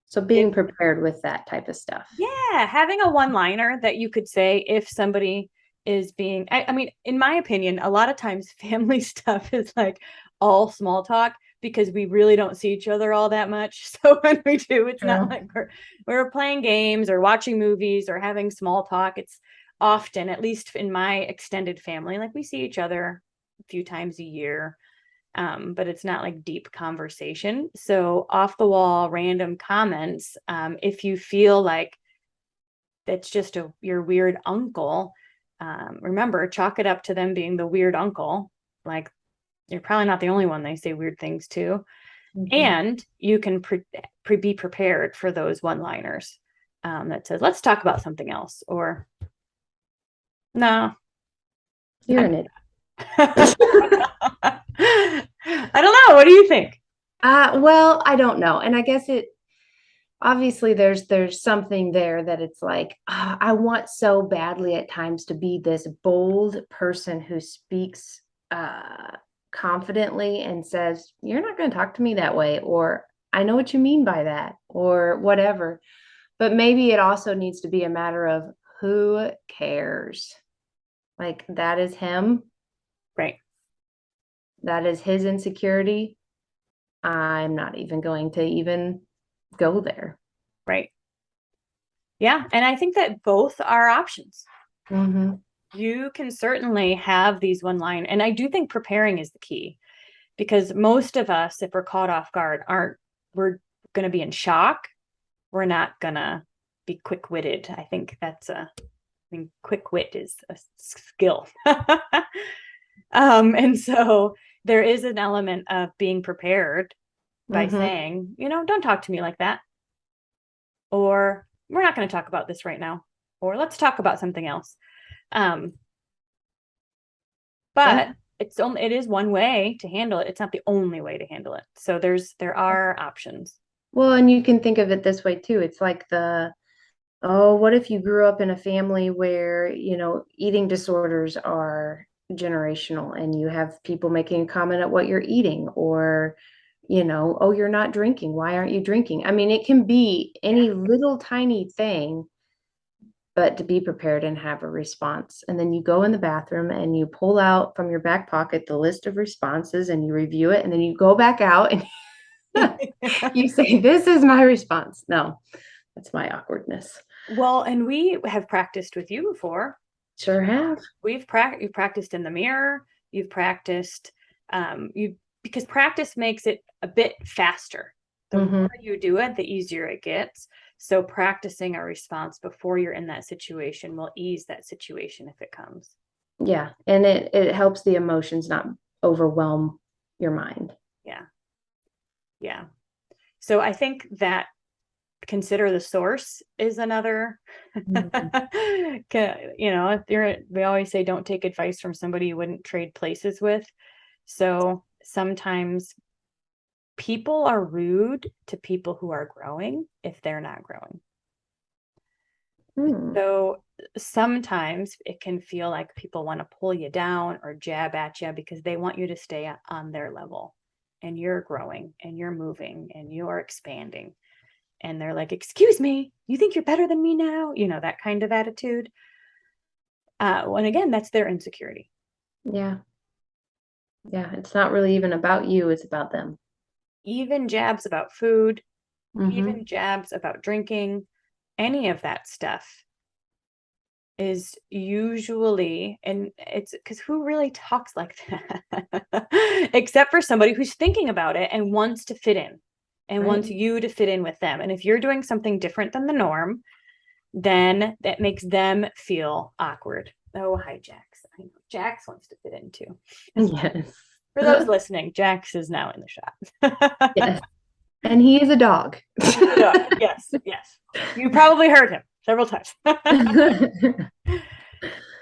So it, being prepared with that type of stuff. yeah, having a one-liner that you could say if somebody is being, I mean, in my opinion, a lot of times family stuff is like all small talk because we really don't see each other all that much. So when we do, it's not True. like we're playing games or watching movies or having small talk. It's often, at least in my extended family, like we see each other a few times a year, but it's not like deep conversation. So off the wall, random comments. If you feel like that's just your weird uncle, remember, chalk it up to them being the weird uncle. Like you're probably not the only one they say weird things to. Mhm. And you can be prepared for those one-liners that says, let's talk about something else, or no. You're in it. I don't know. What do you think? Well, I don't know. And I guess it obviously there's something there that it's like I want so badly at times to be this bold person who speaks confidently and says, "You're not going to talk to me that way," or "I know what you mean by that," or whatever. But maybe it also needs to be a matter of who cares? Like that is him, Right. that is his insecurity. I'm not even going to even go there. Right. Yeah. And I think that both are options. Hmm. You can certainly have these one line. And I do think preparing is the key because most of us, if we're caught off guard, we're going to be in shock. We're not going to be quick witted. I think I mean, quick wit is a skill. And so there is an element of being prepared by Hmm. saying, don't talk to me like that. Or we're not going to talk about this right now. Or let's talk about something else. Um, but Yeah. it is one way to handle it. It's not the only way to handle it. So there are options. Well, and you can think of it this way too. It's like oh, what if you grew up in a family where, eating disorders are generational and you have people making a comment at what you're eating or, oh, you're not drinking. Why aren't you drinking? I mean, it can be Yeah. any little tiny thing, but to be prepared and have a response. And then you go in the bathroom and you pull out from your back pocket the list of responses and you review it. And then you go back out and you say, this is my response. No, that's my awkwardness. Well, and we have practiced with you before. Sure have. You've practiced in the mirror. You've practiced you because practice makes it a bit faster. The Hmm. more you do it, the easier it gets. So practicing a response before you're in that situation will ease that situation if it comes. Yeah. And it helps the emotions not overwhelm your mind. Yeah. Yeah. So I think that consider the source is another Mhm. if we always say don't take advice from somebody you wouldn't trade places with. So sometimes people are rude to people who are growing if they're not growing. Hmm. So sometimes it can feel like people want to pull you down or jab at you because they want you to stay on their level, and you're growing and you're moving and you're expanding, and they're like, excuse me, you think you're better than me now, that kind of attitude. And again, that's their insecurity. Yeah. Yeah. It's not really even about you, it's about them. Even jabs about food, Hmm. even jabs about drinking, any of that stuff is usually, and it's because who really talks like that except for somebody who's thinking about it and wants to fit in and Right. wants you to fit in with them. And if you're doing something different than the norm, then that makes them feel awkward. Oh, hi, Jax. I know Jax wants to fit in too. Yes. For those listening, Jax is now in the shop. Yes. And he is a dog. He's a dog. Yes, yes. You probably heard him. several times.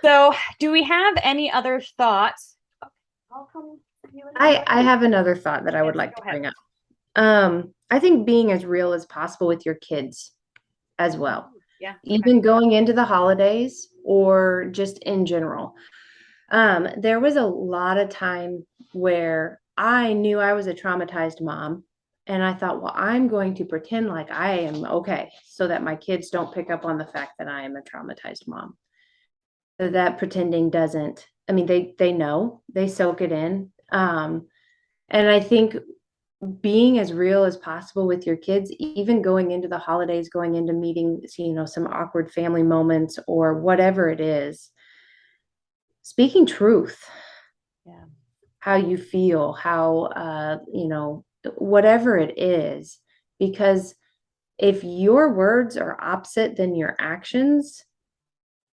So, do we have any other thoughts? I'll come to you in a minute. I have another thought that I would Yes, like go to ahead. bring up. I think being as real as possible with your kids as well, Yeah. Okay. even going into the holidays or just in general. There was a lot of time where I knew I was a traumatized mom, and I thought, well, I'm going to pretend like I am okay so that my kids don't pick up on the fact that I am a traumatized mom. That pretending doesn't, I mean, they know, they soak it in. And I think being as real as possible with your kids, even going into the holidays, going into meetings, some awkward family moments or whatever it is, speaking truth, Yeah. how you feel, how, whatever it is, because if your words are opposite than your actions,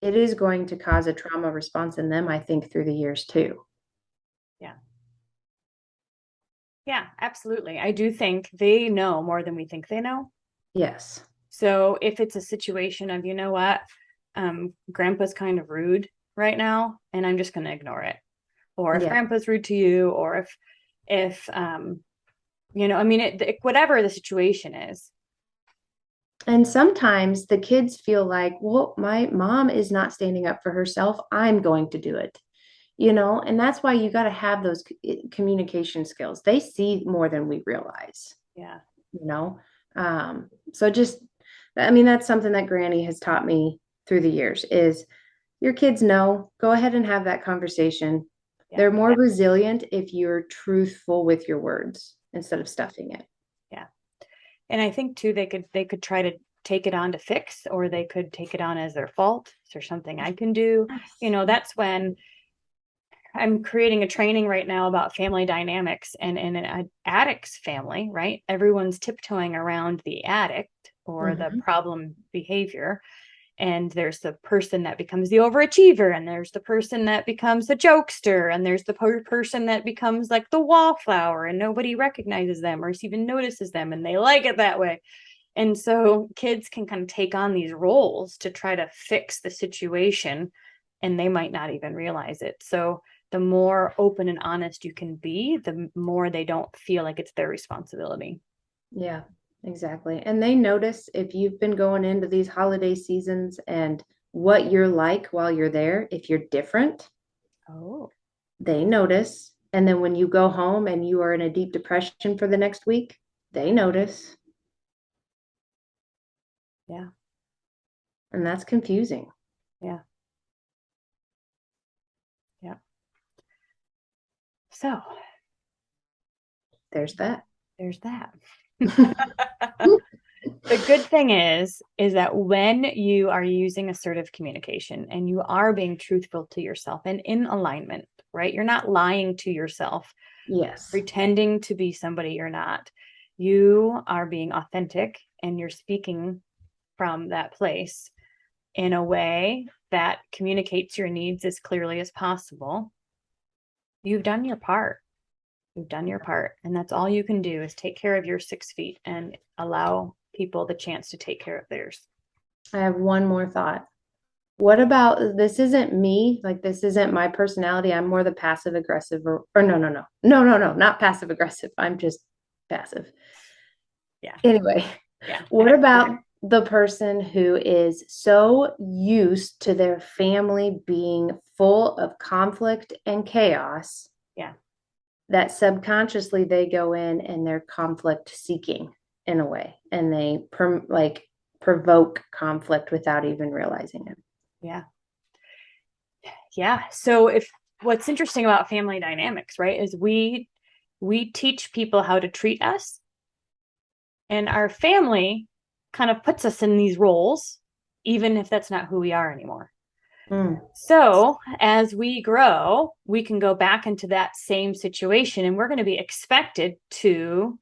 it is going to cause a trauma response in them, I think, through the years too. Yeah. Yeah, absolutely. I do think they know more than we think they know. Yes. So if it's a situation of, you know what, grandpa's kind of rude right now, and I'm just going to ignore it. Or if Yeah. grandpa's rude to you, or if, I mean, whatever the situation is. And sometimes the kids feel like, well, my mom is not standing up for herself. I'm going to do it, and that's why you got to have those communication skills. They see more than we realize, Yeah. you know? So just, I mean, that's something that Granny has taught me through the years is your kids know, go ahead and have that conversation. Yeah. They're more resilient if you're truthful with your words instead of stuffing it. Yeah. And I think too, they could try to take it on to fix, or they could take it on as their fault. Is there something I can do? That's when I'm creating a training right now about family dynamics, and in an addict's family, right? Everyone's tiptoeing around the addict or the Mm-hmm. problem behavior. And there's the person that becomes the overachiever, and there's the person that becomes the jokester, and there's the person that becomes like the wallflower, and nobody recognizes them or even notices them, and they like it that way. And so kids can kind of take on these roles to try to fix the situation, and they might not even realize it. So the more open and honest you can be, the more they don't feel like it's their responsibility. Yeah, exactly. And they notice if you've been going into these holiday seasons and what you're like while you're there, if you're different, Oh, they notice. And then when you go home and you are in a deep depression for the next week, they notice. yeah, And that's confusing. yeah, yeah. So There's that. there's that. The good thing is that when you are using assertive communication and you are being truthful to yourself and in alignment, right? You're not lying to yourself, Yes. pretending to be somebody you're not. You are being authentic, and you're speaking from that place in a way that communicates your needs as clearly as possible. You've done your part. You've done your part. And that's all you can do is take care of your 6 feet and allow people the chance to take care of theirs. I have one more thought. What about this isn't me, like this isn't my personality. I'm more the passive aggressive or no, no, no. No, no, no, not passive aggressive. I'm just passive. Yeah. Anyway, Yeah. what about the person who is so used to their family being full of conflict and chaos Yeah. that subconsciously they go in and they're conflict seeking in a way and they provoke conflict without even realizing it. Yeah. Yeah. So if what's interesting about family dynamics, right, is we teach people how to treat us, and our family kind of puts us in these roles, even if that's not who we are anymore. Mm. So as we grow, we can go back into that same situation, and we're going to be expected to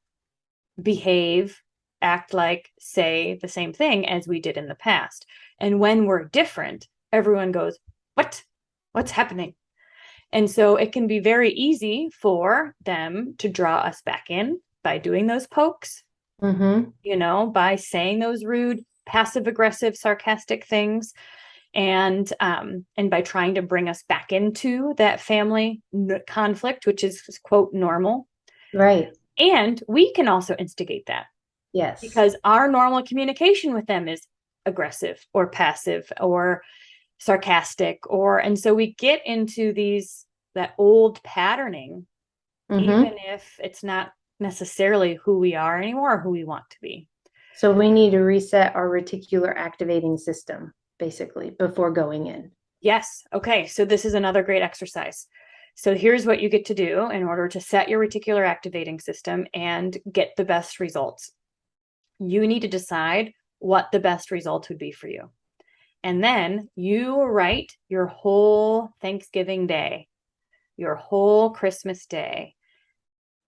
behave, act like, say the same thing as we did in the past. And when we're different, everyone goes, "What? What's happening?" And so it can be very easy for them to draw us back in by doing those pokes, Mm-hmm. by saying those rude, passive aggressive, sarcastic things. And by trying to bring us back into that family conflict, which is quote normal. Right. And we can also instigate that. Yes. Because our normal communication with them is aggressive or passive or sarcastic, and so we get into that old patterning, even if it's not necessarily who we are anymore or who we want to be. So we need to reset our reticular activating system, basically, before going in. Yes. Okay. So this is another great exercise. So here's what you get to do in order to set your reticular activating system and get the best results. You need to decide what the best results would be for you. And then you write your whole Thanksgiving day, your whole Christmas day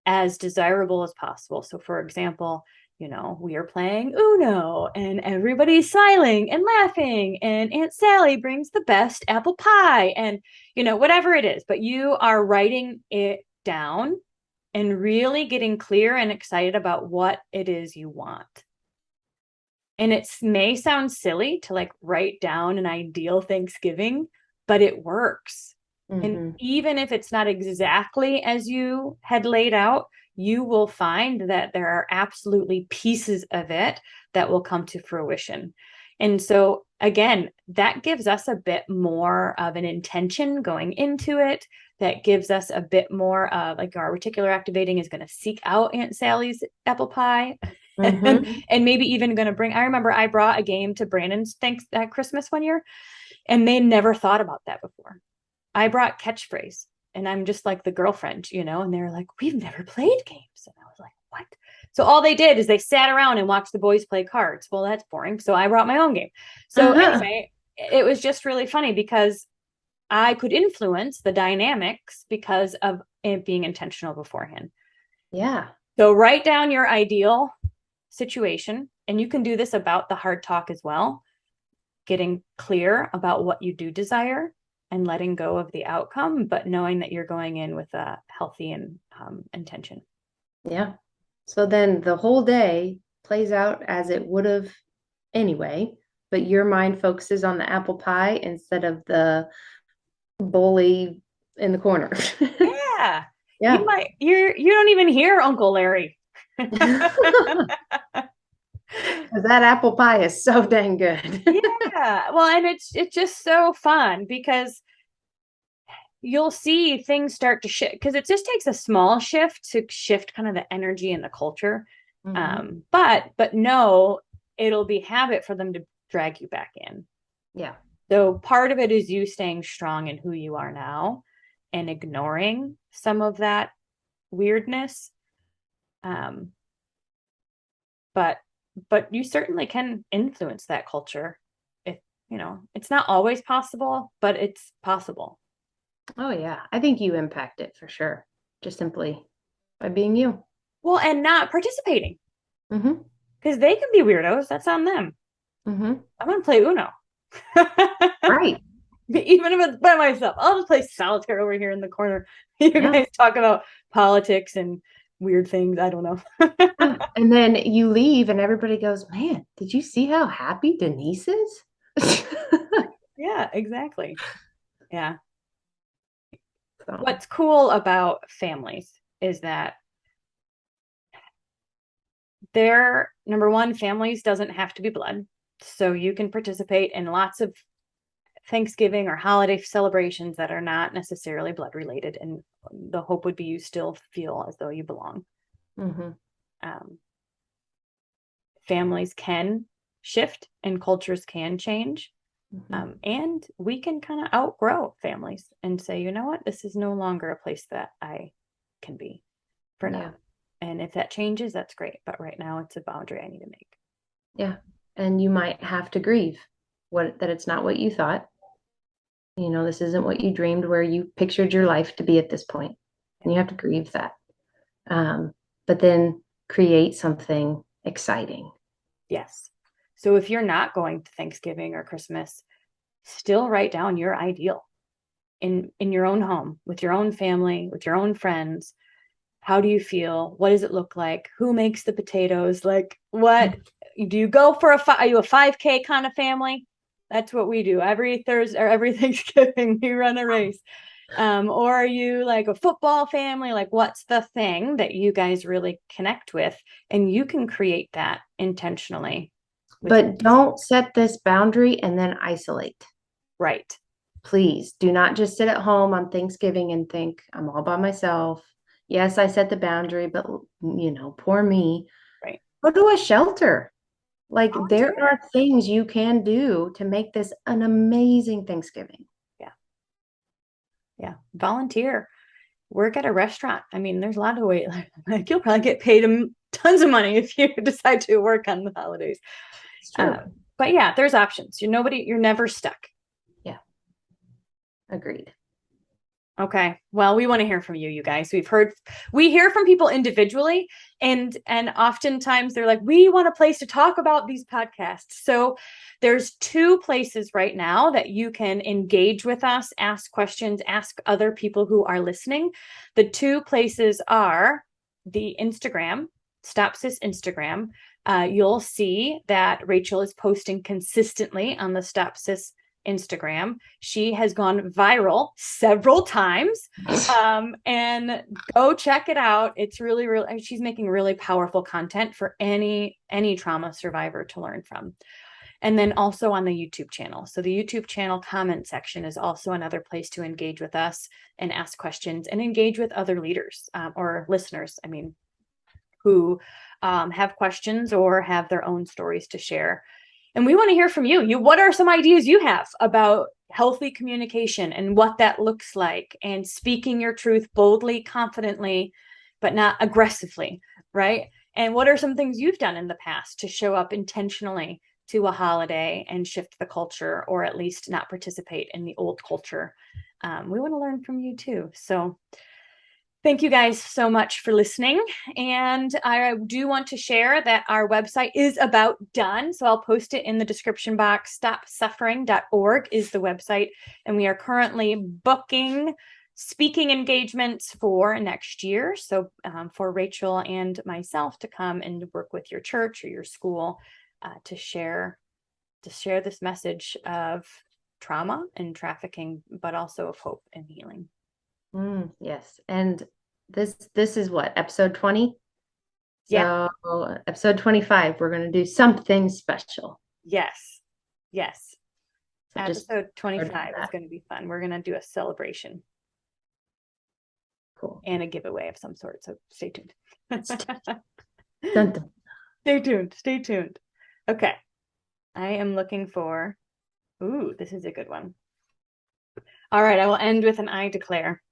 as desirable as possible. So for example, we are playing Uno and everybody's smiling and laughing and Aunt Sally brings the best apple pie and, whatever it is, but you are writing it down and really getting clear and excited about what it is you want. And it may sound silly to like write down an ideal Thanksgiving, but it works. And even if it's not exactly as you had laid out, you will find that there are absolutely pieces of it that will come to fruition. And so again, that gives us a bit more of an intention going into it. That gives us a bit more of like our reticular activating is going to seek out Aunt Sally's apple pie. And maybe even going to I remember I brought a game to Brandon's Christmas one year, and they never thought about that before. I brought catchphrase, and I'm just like the girlfriend, and they were like, we've never played games. And I was like, what? So all they did is they sat around and watched the boys play cards. Well, that's boring. So I brought my own game. So anyway, it was just really funny because I could influence the dynamics because of it being intentional beforehand. Yeah. So write down your ideal situation, and you can do this about the hard talk as well, getting clear about what you do desire and letting go of the outcome, but knowing that you're going in with a healthy and intention. Yeah. So then the whole day plays out as it would have anyway, but your mind focuses on the apple pie instead of the bully in the corner. Yeah. Yeah. You don't even hear Uncle Larry. That apple pie is so dang good. Yeah. Well, and it's just so fun because you'll see things start to shift because it just takes a small shift to shift kind of the energy and the culture. But no, it'll be habit for them to drag you back in. Yeah. So part of it is you staying strong in who you are now and ignoring some of that weirdness. But you certainly can influence that culture. If it's not always possible, but it's possible. Oh yeah. I think you impact it for sure. Just simply by being you. Well, and not participating. Because they can be weirdos. That's on them. I'm going to play Uno. Right. Even if it's by myself, I'll just play solitaire over here in the corner. You guys talk about politics and weird things. I don't know. And then you leave and everybody goes, man, did you see how happy Denise is? Yeah, exactly. Yeah. So. What's cool about families is that their number one, families doesn't have to be blood. So you can participate in lots of Thanksgiving or holiday celebrations that are not necessarily blood related. And the hope would be you still feel as though you belong. Families can shift and cultures can change. And we can kind of outgrow families and say, you know what, this is no longer a place that I can be for now. And if that changes, that's great. But right now it's a boundary I need to make. Yeah. And you might have to grieve that it's not what you thought. This isn't what you dreamed, where you pictured your life to be at this point. And you have to grieve that. But then create something exciting. Yes. So if you're not going to Thanksgiving or Christmas, still write down your ideal in your own home, with your own family, with your own friends. How do you feel? What does it look like? Who makes the potatoes? Like what, do you go for are you a 5K kind of family? That's what we do every Thursday or every Thanksgiving. We run a race. Or are you like a football family? Like, what's the thing that you guys really connect with? And you can create that intentionally. But don't set this boundary and then isolate. Right. Please do not just sit at home on Thanksgiving and think I'm all by myself. Yes, I set the boundary, but poor me. Right. Go to a shelter. Like there Volunteer. are things you can do to make this an amazing Thanksgiving. Yeah. Yeah. Volunteer. Work at a restaurant. I mean, there's a lot of ways. Like you'll probably get paid tons of money if you decide to work on the holidays. It's true. But yeah, there's options. You're never stuck. Yeah. Agreed. Okay. Well, we want to hear from you guys. We hear from people individually and oftentimes they're like, we want a place to talk about these podcasts. So there's 2 places right now that you can engage with us, ask questions, ask other people who are listening. The 2 places are the Instagram, Stop Sis Instagram. You'll see that Rachel is posting consistently on the Stop Sis Instagram. She has gone viral several times. And go check it out. It's really, really, she's making really powerful content for any trauma survivor to learn from. And then also on the YouTube channel. So the YouTube channel comment section is also another place to engage with us and ask questions and engage with other leaders or listeners, who have questions or have their own stories to share. And we want to hear from you. What are some ideas you have about healthy communication and what that looks like, and speaking your truth boldly, confidently, but not aggressively, right? And what are some things you've done in the past to show up intentionally to a holiday and shift the culture, or at least not participate in the old culture? We want to learn from you too. So thank you guys so much for listening. And I do want to share that our website is about done. So I'll post it in the description box. Stopsuffering.org is the website. And we are currently booking speaking engagements for next year. So for Rachel and myself to come and work with your church or your school to share this message of trauma and trafficking, but also of hope and healing. Yes. And this is what, episode 20? Yeah. So episode 25, we're going to do something special. Yes. So episode 25 is going to be fun. We're going to do a celebration. Cool. And a giveaway of some sort. So stay tuned. Dun, dun. Stay tuned. Okay. I am looking for, this is a good one. All right. I will end with an I declare.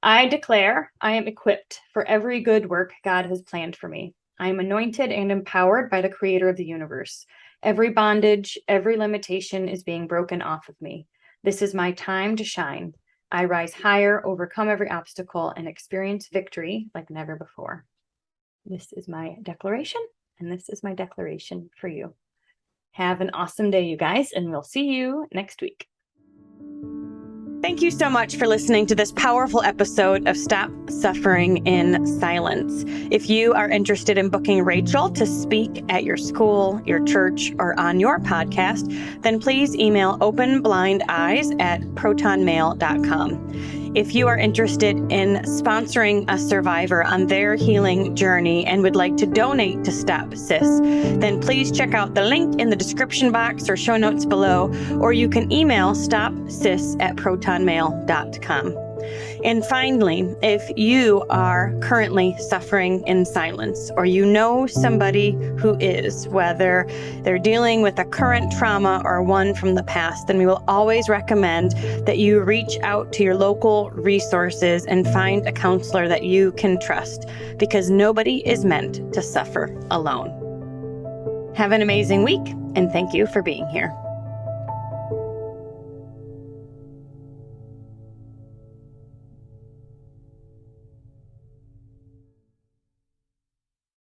I declare I am equipped for every good work God has planned for me. I am anointed and empowered by the creator of the universe. Every bondage, every limitation is being broken off of me. This is my time to shine. I rise higher, overcome every obstacle, and experience victory like never before. This is my declaration, and this is my declaration for you. Have an awesome day, you guys, and we'll see you next week. Thank you so much for listening to this powerful episode of Stop Suffering in Silence. If you are interested in booking Rachel to speak at your school, your church, or on your podcast, then please email openblindeyes@protonmail.com. If you are interested in sponsoring a survivor on their healing journey and would like to donate to Stop Sis, then please check out the link in the description box or show notes below, or you can email stopsis@protonmail.com. And finally, if you are currently suffering in silence, or you know somebody who is, whether they're dealing with a current trauma or one from the past, then we will always recommend that you reach out to your local resources and find a counselor that you can trust, because nobody is meant to suffer alone. Have an amazing week, and thank you for being here.